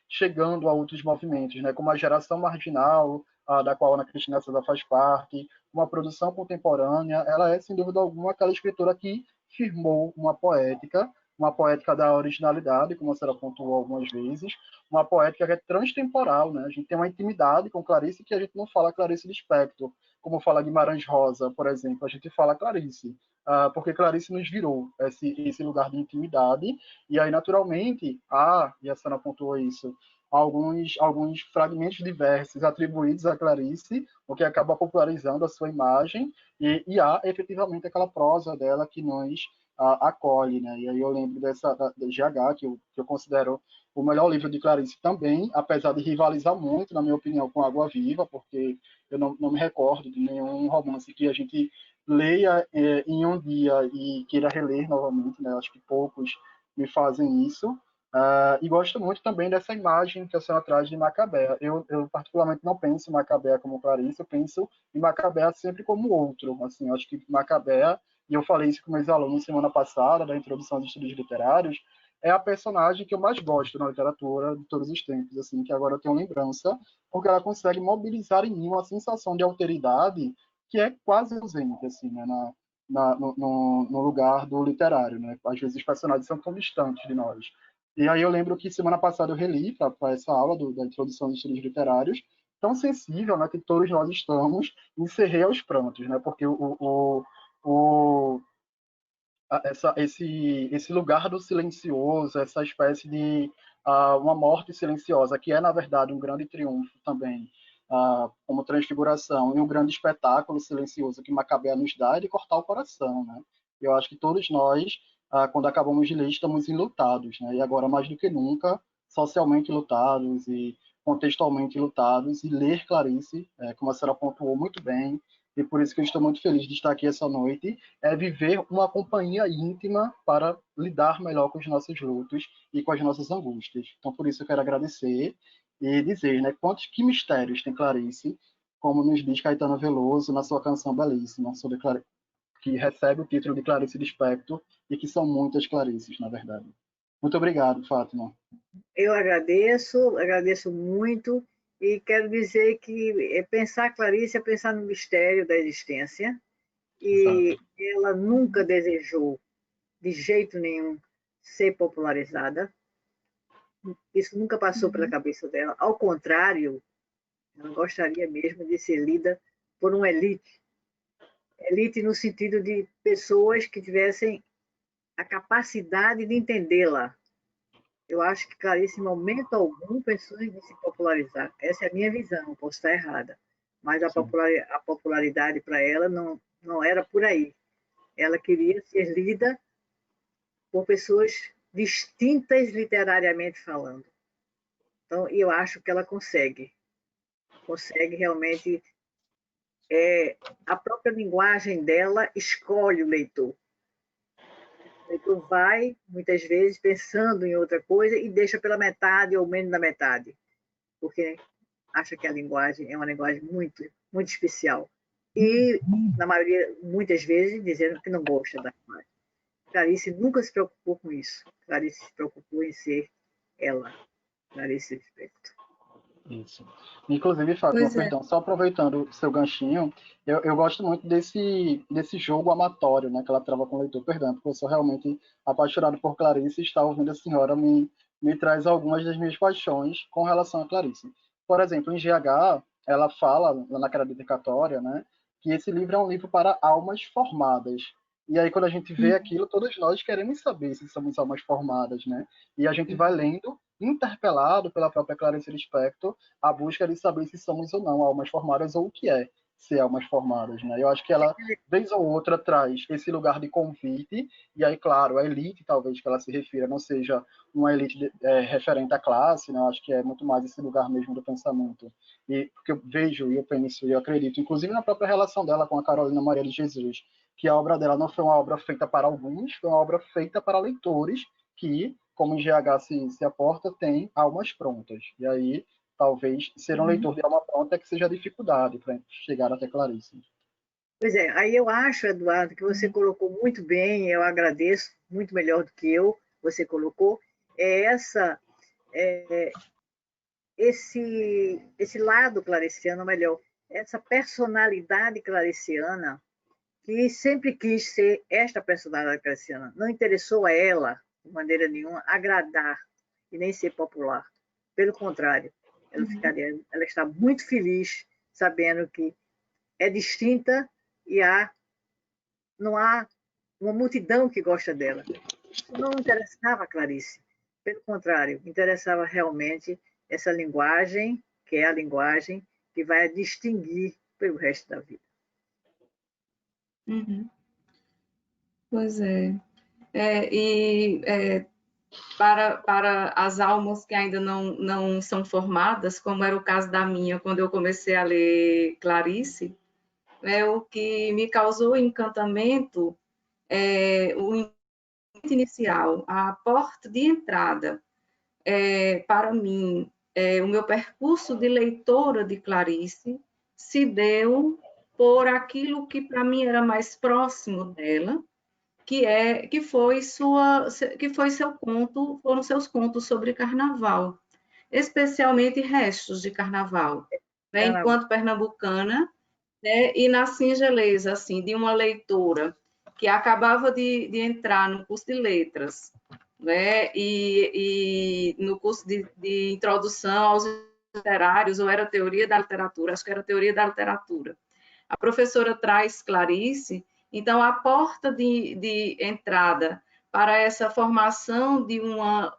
chegando a outros movimentos, né, como a geração marginal, da qual Ana Cristina César faz parte, uma produção contemporânea. Ela é, sem dúvida alguma, aquela escritora que firmou uma poética, uma poética da originalidade, como a senhora pontuou algumas vezes, uma poética que é transtemporal, né? A gente tem uma intimidade com Clarice que a gente não fala Clarice Lispector, como fala Guimarães Rosa, por exemplo, a gente fala Clarice, porque Clarice nos virou esse lugar de intimidade, e aí, naturalmente, e a senhora pontuou isso, alguns fragmentos diversos atribuídos a Clarice, o que acaba popularizando a sua imagem, e há efetivamente aquela prosa dela que nos acolhe, né? E aí eu lembro da GH, que eu considero o melhor livro de Clarice também, apesar de rivalizar muito, na minha opinião, com Água Viva, porque eu não me recordo de nenhum romance que a gente leia em um dia e queira reler novamente, né? Acho que poucos me fazem isso. E gosto muito também dessa imagem que a senhora traz de Macabea. Eu particularmente não penso em Macabea como Clarice, eu penso em Macabea sempre como outro. Assim, acho que Macabea, e eu falei isso com meus alunos semana passada, da introdução aos estudos literários, é a personagem que eu mais gosto na literatura de todos os tempos, assim, que agora eu tenho lembrança, porque ela consegue mobilizar em mim uma sensação de alteridade que é quase ausente, assim, né, no lugar do literário, né? Às vezes os personagens são tão distantes de nós. E aí eu lembro que semana passada eu reli para essa aula da introdução dos estudos literários, tão sensível, né, que todos nós estamos, encerrei aos prantos, né? Porque o esse lugar do silencioso, essa espécie de uma morte silenciosa, que é, na verdade, um grande triunfo também, como transfiguração, e um grande espetáculo silencioso que Macabea nos dá, é de cortar o coração, né? Eu acho que todos nós, quando acabamos de ler, estamos enlutados, né? E agora, mais do que nunca, socialmente lutados e contextualmente lutados, e ler Clarice, como a senhora pontuou muito bem, e por isso que eu estou muito feliz de estar aqui essa noite, é viver uma companhia íntima para lidar melhor com os nossos lutos e com as nossas angústias. Então, por isso eu quero agradecer e dizer, né, que mistérios tem Clarice, como nos diz Caetano Veloso na sua canção belíssima, sobre que recebe o título de Clarice Lispector, e que são muitas Clarices, na verdade. Muito obrigado, Fátima.
Eu agradeço muito, e quero dizer que pensar Clarice é pensar no mistério da existência, e
Exato.
ela nunca desejou, de jeito nenhum, ser popularizada. Isso nunca passou pela cabeça dela. Ao contrário, ela gostaria mesmo de ser lida por uma elite. Elite no sentido de pessoas que tivessem a capacidade de entendê-la. Eu acho que Clarice, em momento algum, pensou em se popularizar. Essa é a minha visão, posso estar errada. Mas a popularidade para ela não era por aí. Ela queria ser lida por pessoas distintas literariamente falando. Então, eu acho que ela consegue realmente. A própria linguagem dela escolhe o leitor. O leitor vai, muitas vezes, pensando em outra coisa e deixa pela metade ou menos da metade, porque acha que a linguagem é uma linguagem muito, muito especial. E, na maioria, muitas vezes, dizendo que não gosta da linguagem. Clarice nunca se preocupou com isso. Clarice se preocupou em ser ela, Clarice Lispector.
Isso. Inclusive, Fátima,
Pois é.
perdão, só aproveitando o seu ganchinho, eu gosto muito desse jogo amatório, né, que ela trava com o leitor, perdão, porque eu sou realmente apaixonado por Clarice, e estar ouvindo a senhora me traz algumas das minhas paixões com relação a Clarice. Por exemplo, em GH, ela fala, na queda dedicatória, né, que esse livro é um livro para almas formadas. E aí, quando a gente vê aquilo, todos nós queremos saber se somos almas formadas, né? E a gente vai lendo, interpelado pela própria Clarice Lispector, a busca de saber se somos ou não almas formadas, ou o que é ser almas formadas, né? Eu acho que ela, vez ou outra, traz esse lugar de convite, e aí, claro, a elite, talvez, que ela se refira, não seja uma elite referente à classe, né? Eu acho que é muito mais esse lugar mesmo do pensamento. E porque eu vejo, e eu penso, e eu acredito, inclusive na própria relação dela com a Carolina Maria de Jesus, que a obra dela não foi uma obra feita para alguns, foi uma obra feita para leitores que, como em GH se aporta, tem almas prontas. E aí, talvez, ser um leitor de alma pronta é que seja a dificuldade para chegar até Clarice.
Pois é, aí eu acho, Eduardo, que você colocou muito bem, eu agradeço, muito melhor do que você colocou, esse lado clariciano, melhor, essa personalidade clariciana, que sempre quis ser esta personalidade clariciana. Não interessou a ela de maneira nenhuma, agradar e nem ser popular. Pelo contrário, ela está muito feliz sabendo que é distinta e não há uma multidão que gosta dela. Isso não interessava a Clarice. Pelo contrário, interessava realmente essa linguagem, que é a linguagem que vai a distinguir pelo resto da vida.
Uhum. Pois é. Para as almas que ainda não são formadas, como era o caso da minha, quando eu comecei a ler Clarice, o que me causou encantamento o inicial, a porta de entrada. Para mim, o meu percurso de leitora de Clarice se deu por aquilo que para mim era mais próximo dela, que foi seu conto, foram seus contos sobre carnaval, especialmente restos de carnaval, né? Enquanto pernambucana, né? E na singeleza assim de uma leitora que acabava de entrar no curso de letras, né? E no curso de introdução aos literários, ou era teoria da literatura, acho que era teoria da literatura. A professora traz Clarice, então a porta de entrada para essa formação de uma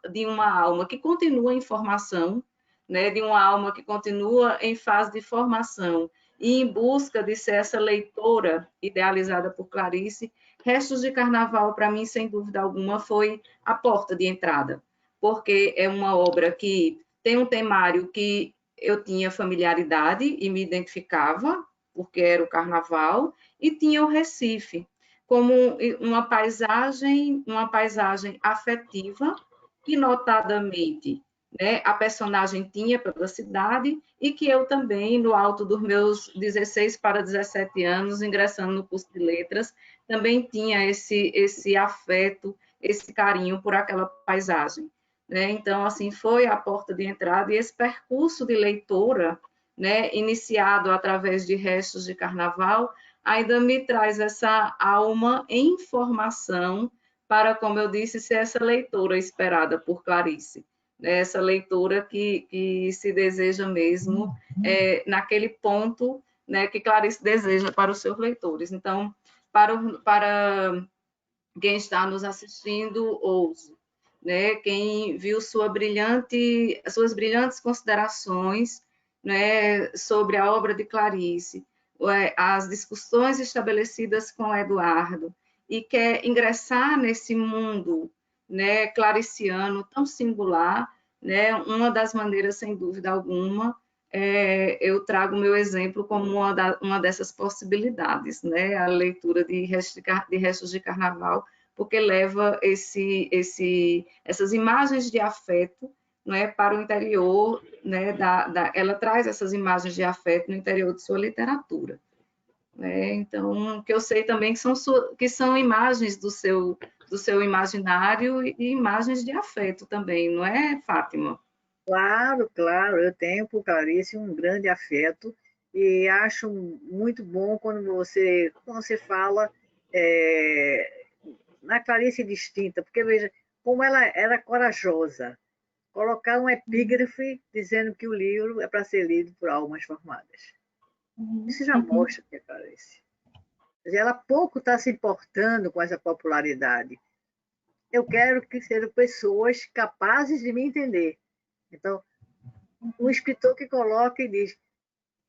alma que continua em formação, né, de uma alma que continua em fase de formação e em busca de ser essa leitora idealizada por Clarice, Restos de Carnaval, para mim, sem dúvida alguma, foi a porta de entrada, porque é uma obra que tem um temário que eu tinha familiaridade e me identificava, porque era o carnaval, e tinha o Recife, como uma paisagem afetiva, que notadamente, né, a personagem tinha pela cidade, e que eu também, no alto dos meus 16 para 17 anos, ingressando no curso de letras, também tinha esse afeto, esse carinho por aquela paisagem. Né? Então, assim, foi a porta de entrada, e esse percurso de leitora, né, iniciado através de Restos de Carnaval, ainda me traz essa alma em formação para, como eu disse, ser essa leitora esperada por Clarice, né? Essa leitora que se deseja mesmo naquele ponto, né, que Clarice deseja para os seus leitores. Então, para quem está nos assistindo, ouça. Né, quem viu suas brilhantes considerações, né, sobre a obra de Clarice, as discussões estabelecidas com Eduardo, e quer ingressar nesse mundo, né, clariciano tão singular, né, uma das maneiras, sem dúvida alguma, eu trago o meu exemplo como uma dessas possibilidades, né, a leitura de Restos de Carnaval, porque leva essas imagens de afeto, né, para o interior, né, ela traz essas imagens de afeto no interior de sua literatura. Né? Então, que eu sei também que são imagens do seu imaginário e imagens de afeto também, não é, Fátima?
Claro, claro, eu tenho por Clarice um grande afeto e acho muito bom quando você fala na Clarice distinta, porque veja como ela era corajosa. Colocar um epígrafe dizendo que o livro é para ser lido por almas formadas. Isso já mostra que é Clarice. Ela pouco está se importando com essa popularidade. Eu quero que sejam pessoas capazes de me entender. Então, um escritor que coloca e diz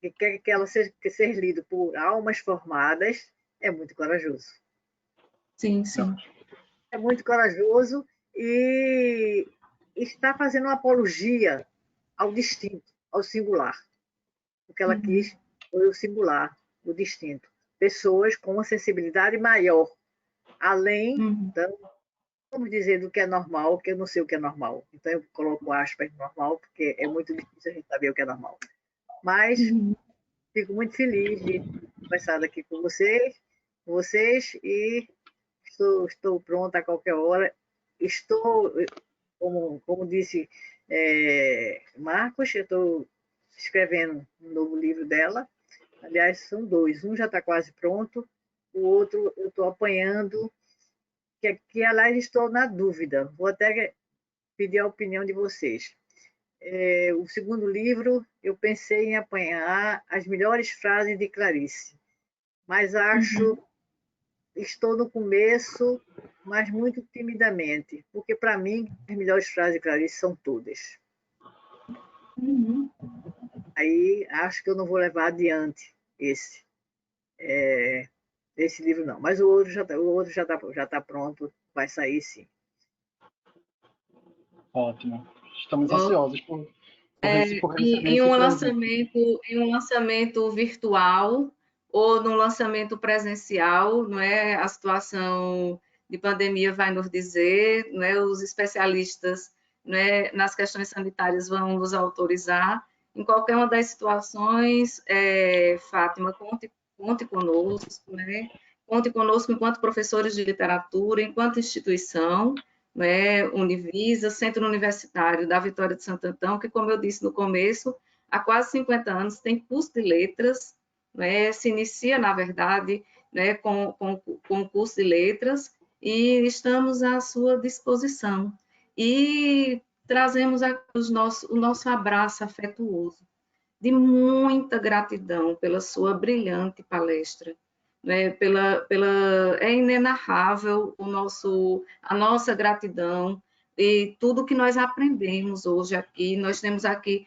que quer que ela seja lido por almas formadas é muito corajoso.
Sim, sim.
É muito corajoso e está fazendo uma apologia ao distinto, ao singular. O que ela quis foi o singular, o distinto. Pessoas com uma sensibilidade maior, além, então, vamos dizer, do que é normal, que eu não sei o que é normal. Então, eu coloco aspas normal, porque é muito difícil a gente saber o que é normal. Mas fico muito feliz de conversar aqui com vocês e estou pronta a qualquer hora. Estou, como disse Marcos, eu estou escrevendo um novo livro dela. Aliás, são dois. Um já está quase pronto, o outro eu estou apanhando, que aliás, estou na dúvida. Vou até pedir a opinião de vocês. O segundo livro, eu pensei em apanhar as melhores frases de Clarice, mas acho, estou no começo, mas muito timidamente, porque para mim as melhores frases de Clarice são todas. Aí acho que eu não vou levar adiante esse livro não, mas o outro já tá pronto, vai sair sim.
Ótimo. Estamos
Ó,
ansiosos por receber
em
esse
um
presente.
lançamento virtual ou no lançamento presencial, não é? A situação de pandemia vai nos dizer, não é? Os especialistas, não é, nas questões sanitárias vão nos autorizar. Em qualquer uma das situações, Fátima, conte conosco, né? Conte conosco enquanto professores de literatura, enquanto instituição, né, Univisa, Centro Universitário da Vitória de Santo Antão, que, como eu disse no começo, há quase 50 anos tem curso de letras, né, se inicia, na verdade, né, com o curso de letras, e estamos à sua disposição. E trazemos o nosso abraço afetuoso, de muita gratidão pela sua brilhante palestra. Né, é inenarrável a nossa gratidão e tudo que nós aprendemos hoje aqui. Nós temos aqui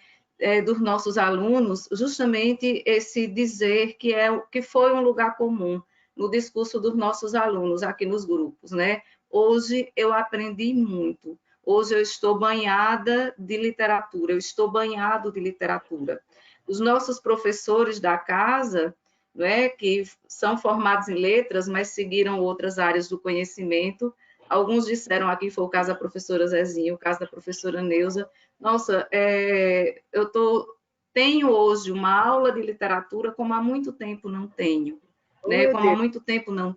dos nossos alunos justamente esse dizer que foi um lugar comum no discurso dos nossos alunos aqui nos grupos, né? Hoje eu aprendi muito. Hoje eu estou banhada de literatura, eu estou banhado de literatura. Os nossos professores da casa, né, que são formados em letras, mas seguiram outras áreas do conhecimento. Alguns disseram aqui, foi o caso da professora Zezinha, o caso da professora Neuza. Nossa, tenho hoje uma aula de literatura como há muito tempo não tenho, né? Como há muito tempo não.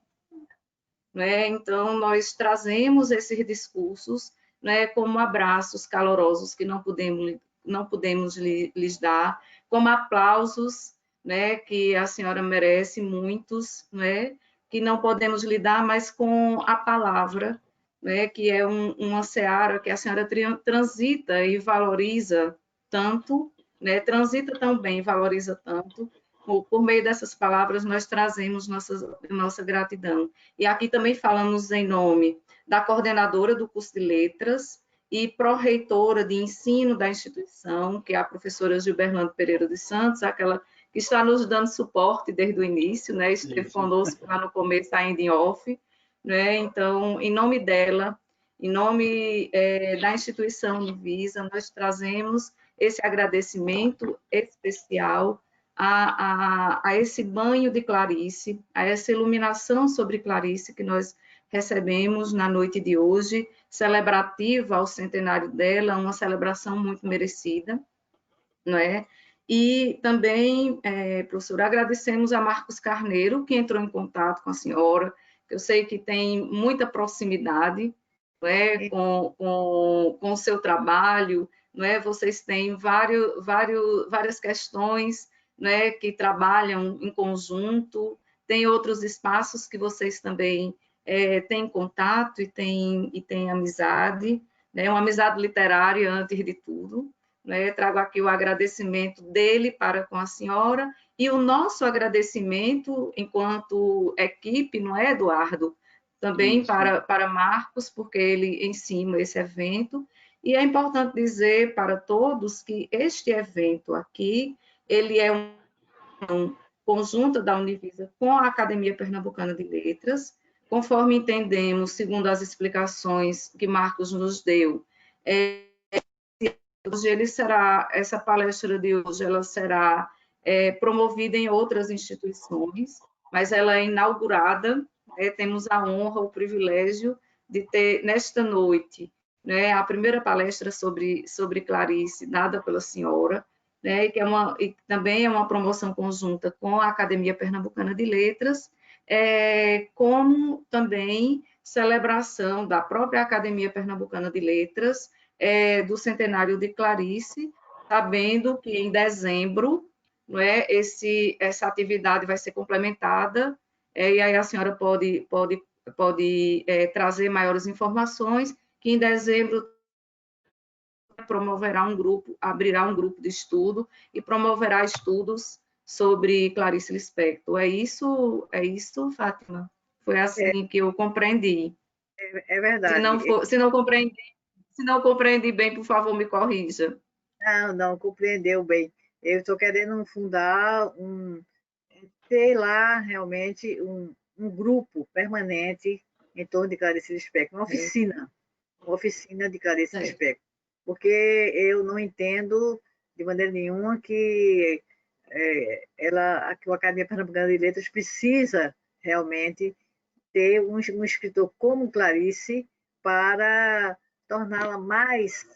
Né? Então, nós trazemos esses discursos, né, como abraços calorosos que não podemos lhes dar, como aplausos, né, que a senhora merece, muitos, né, que não podemos lhe dar, mas com a palavra, né, que é uma seara que a senhora transita e valoriza tanto, né, transita tão bem e valoriza tanto. Por meio dessas palavras, nós trazemos nossa gratidão. E aqui também falamos em nome da coordenadora do curso de letras e pró-reitora de ensino da instituição, que é a professora Gilberlando Pereira dos Santos, aquela que está nos dando suporte desde o início, né? Esteve conosco lá no começo, ainda em off, né? Então, em nome dela, em nome da instituição Univisa, nós trazemos esse agradecimento especial a esse banho de Clarice, a essa iluminação sobre Clarice que nós recebemos na noite de hoje, celebrativa ao centenário dela, uma celebração muito merecida, não é? E também, professora, agradecemos a Marcos Carneiro, que entrou em contato com a senhora, que eu sei que tem muita proximidade, não é? com o seu trabalho, não é? Vocês têm várias questões, né, que trabalham em conjunto, tem outros espaços que vocês também têm contato e têm amizade, né, uma amizade literária antes de tudo, né, trago aqui o agradecimento dele para com a senhora e o nosso agradecimento enquanto equipe, não é, Eduardo? Também para Marcos, porque ele ensina esse evento, e é importante dizer para todos que este evento aqui, ele é um conjunto da Univisa com a Academia Pernambucana de Letras, conforme entendemos, segundo as explicações que Marcos nos deu, essa palestra de hoje ela será promovida em outras instituições, mas ela é inaugurada, temos a honra, o privilégio de ter, nesta noite, né, a primeira palestra sobre Clarice, dada pela senhora, né, e também é uma promoção conjunta com a Academia Pernambucana de Letras, como também celebração da própria Academia Pernambucana de Letras, do centenário de Clarice, sabendo que em dezembro, não é, essa atividade vai ser complementada, e aí a senhora pode trazer maiores informações, que em dezembro abrirá um grupo de estudo e promoverá estudos sobre Clarice Lispector. É isso, Fátima? Foi assim que eu compreendi.
É verdade.
Se não compreendi bem, por favor, me corrija.
Não, compreendeu bem. Eu estou querendo fundar sei lá, realmente, um grupo permanente em torno de Clarice Lispector, uma oficina de Clarice Lispector, porque eu não entendo de maneira nenhuma que a Academia Pernambucana de Letras precisa realmente ter um escritor como Clarice para torná-la mais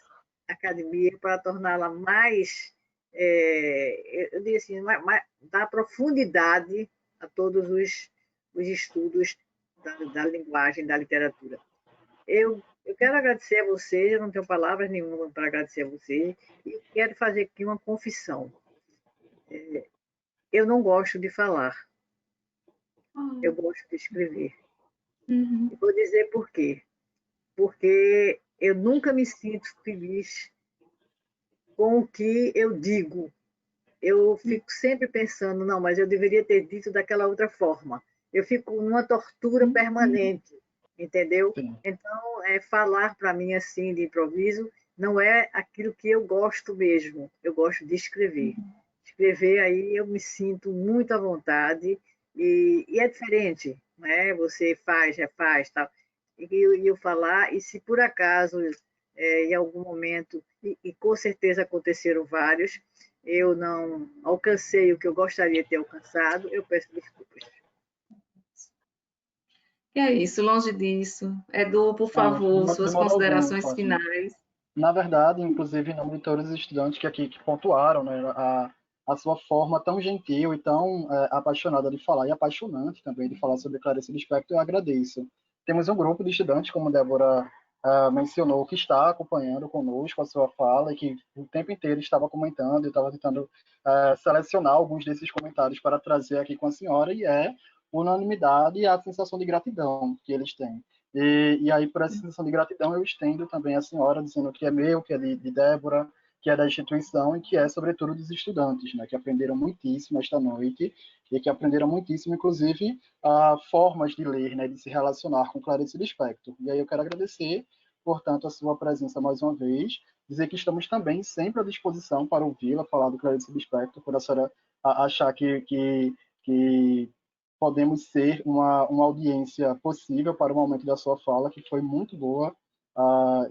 academia, para torná-la mais, eu diria assim, dar profundidade a todos os estudos da linguagem, da literatura. Eu quero agradecer a você, eu não tenho palavras nenhuma para agradecer a você, e quero fazer aqui uma confissão. Eu não gosto de falar, eu gosto de escrever. E vou dizer por quê. Porque eu nunca me sinto feliz com o que eu digo. Eu fico sempre pensando, não, mas eu deveria ter dito daquela outra forma. Eu fico numa tortura permanente, entendeu?
Sim.
Então, falar para mim assim, de improviso, não é aquilo que eu gosto mesmo. Eu gosto de escrever. Escrever aí eu me sinto muito à vontade e é diferente, né? Você faz, refaz, tal. E eu falar, e se por acaso, em algum momento, e com certeza aconteceram vários, eu não alcancei o que eu gostaria de ter alcançado, eu peço desculpas.
E é isso, longe disso. Edu, por favor, suas considerações finais.
Na verdade, inclusive, em nome de todos os estudantes que pontuaram, né, a sua forma tão gentil e tão apaixonada de falar, e apaixonante também de falar sobre Clarice Lispector, eu agradeço. Temos um grupo de estudantes, como a Débora mencionou, que está acompanhando conosco a sua fala e que o tempo inteiro estava comentando, eu estava tentando selecionar alguns desses comentários para trazer aqui com a senhora, e unanimidade e a sensação de gratidão que eles têm. E aí, por essa sensação de gratidão, eu estendo também a senhora, dizendo que é meu, que é de Débora, que é da instituição e que é, sobretudo, dos estudantes, né, que aprenderam muitíssimo esta noite e que aprenderam muitíssimo, inclusive, formas de ler, né, de se relacionar com Clarice Lispector. E aí eu quero agradecer, portanto, a sua presença mais uma vez, dizer que estamos também sempre à disposição para ouvi-la falar do Clarice Lispector, por a senhora achar que podemos ser uma audiência possível para o momento da sua fala, que foi muito boa,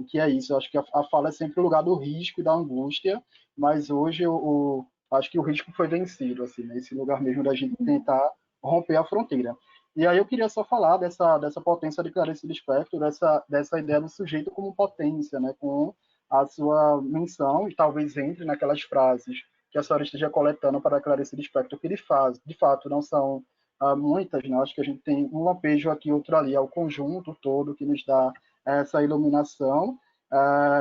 que é isso. Eu acho que a fala é sempre o lugar do risco e da angústia, mas hoje acho que o risco foi vencido, assim, né? Esse lugar mesmo da gente tentar romper a fronteira. E aí eu queria só falar dessa potência de Clarice Lispector, dessa ideia do sujeito como potência, né? Com a sua menção, e talvez entre naquelas frases que a senhora esteja coletando para Clarice Lispector, que de fato não são muitas, né? Acho que a gente tem um lampejo aqui, outro ali, é o conjunto todo que nos dá essa iluminação.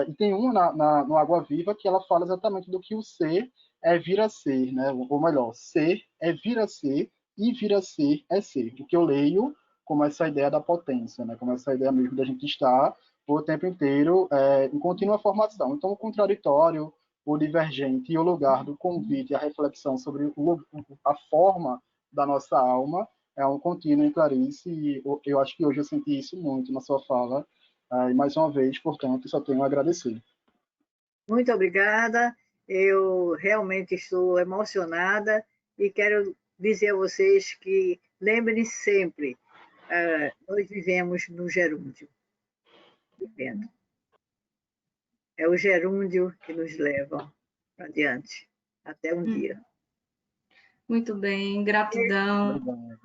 E tem uma no Água Viva que ela fala exatamente do que o ser é vir a ser, né? Ou melhor, ser é vir a ser e vir a ser é ser. O que eu leio como essa ideia da potência, né? Como essa ideia mesmo da gente estar o tempo inteiro em contínua formação. Então, o contraditório, o divergente e o lugar do convite, a reflexão sobre a forma da nossa alma é um contínuo em Clarice, e eu acho que hoje eu senti isso muito na sua fala, e mais uma vez, portanto, só tenho a agradecer.
Muito obrigada, eu realmente estou emocionada e quero dizer a vocês que lembrem sempre, nós vivemos no gerúndio, vivendo. É o gerúndio que nos leva adiante, até um dia.
Muito bem, gratidão.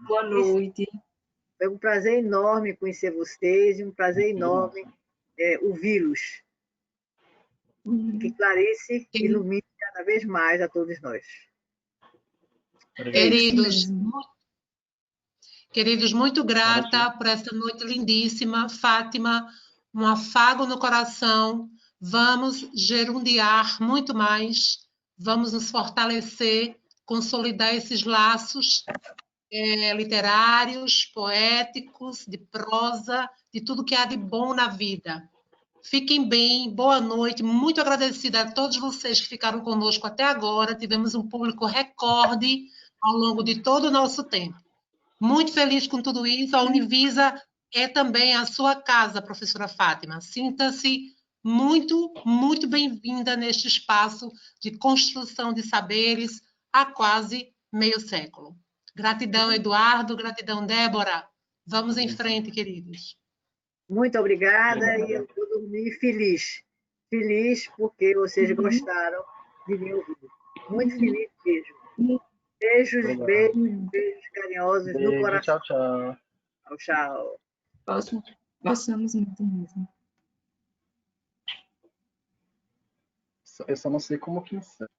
Boa noite.
Foi um prazer enorme conhecer vocês e um prazer enorme ouvi-los. Que Clarice ilumine cada vez mais a todos nós.
Queridos, muito grata por essa noite lindíssima. Fátima, um afago no coração. Vamos gerundiar muito mais, vamos nos fortalecer, consolidar esses laços literários, poéticos, de prosa, de tudo que há de bom na vida. Fiquem bem, boa noite, muito agradecida a todos vocês que ficaram conosco até agora, tivemos um público recorde ao longo de todo o nosso tempo. Muito feliz com tudo isso, a Univisa é também a sua casa, professora Fátima. Sinta-se muito, muito bem-vinda neste espaço de construção de saberes há quase meio século. Gratidão, Eduardo, gratidão, Débora. Vamos em frente, queridos.
Muito obrigada e eu vou dormir feliz. Feliz porque vocês gostaram de me ouvir. Muito feliz mesmo. Beijos, beijos carinhosos no coração.
Tchau, tchau.
Tchau.
Gostamos muito mesmo.
Eu só não sei como que encerra.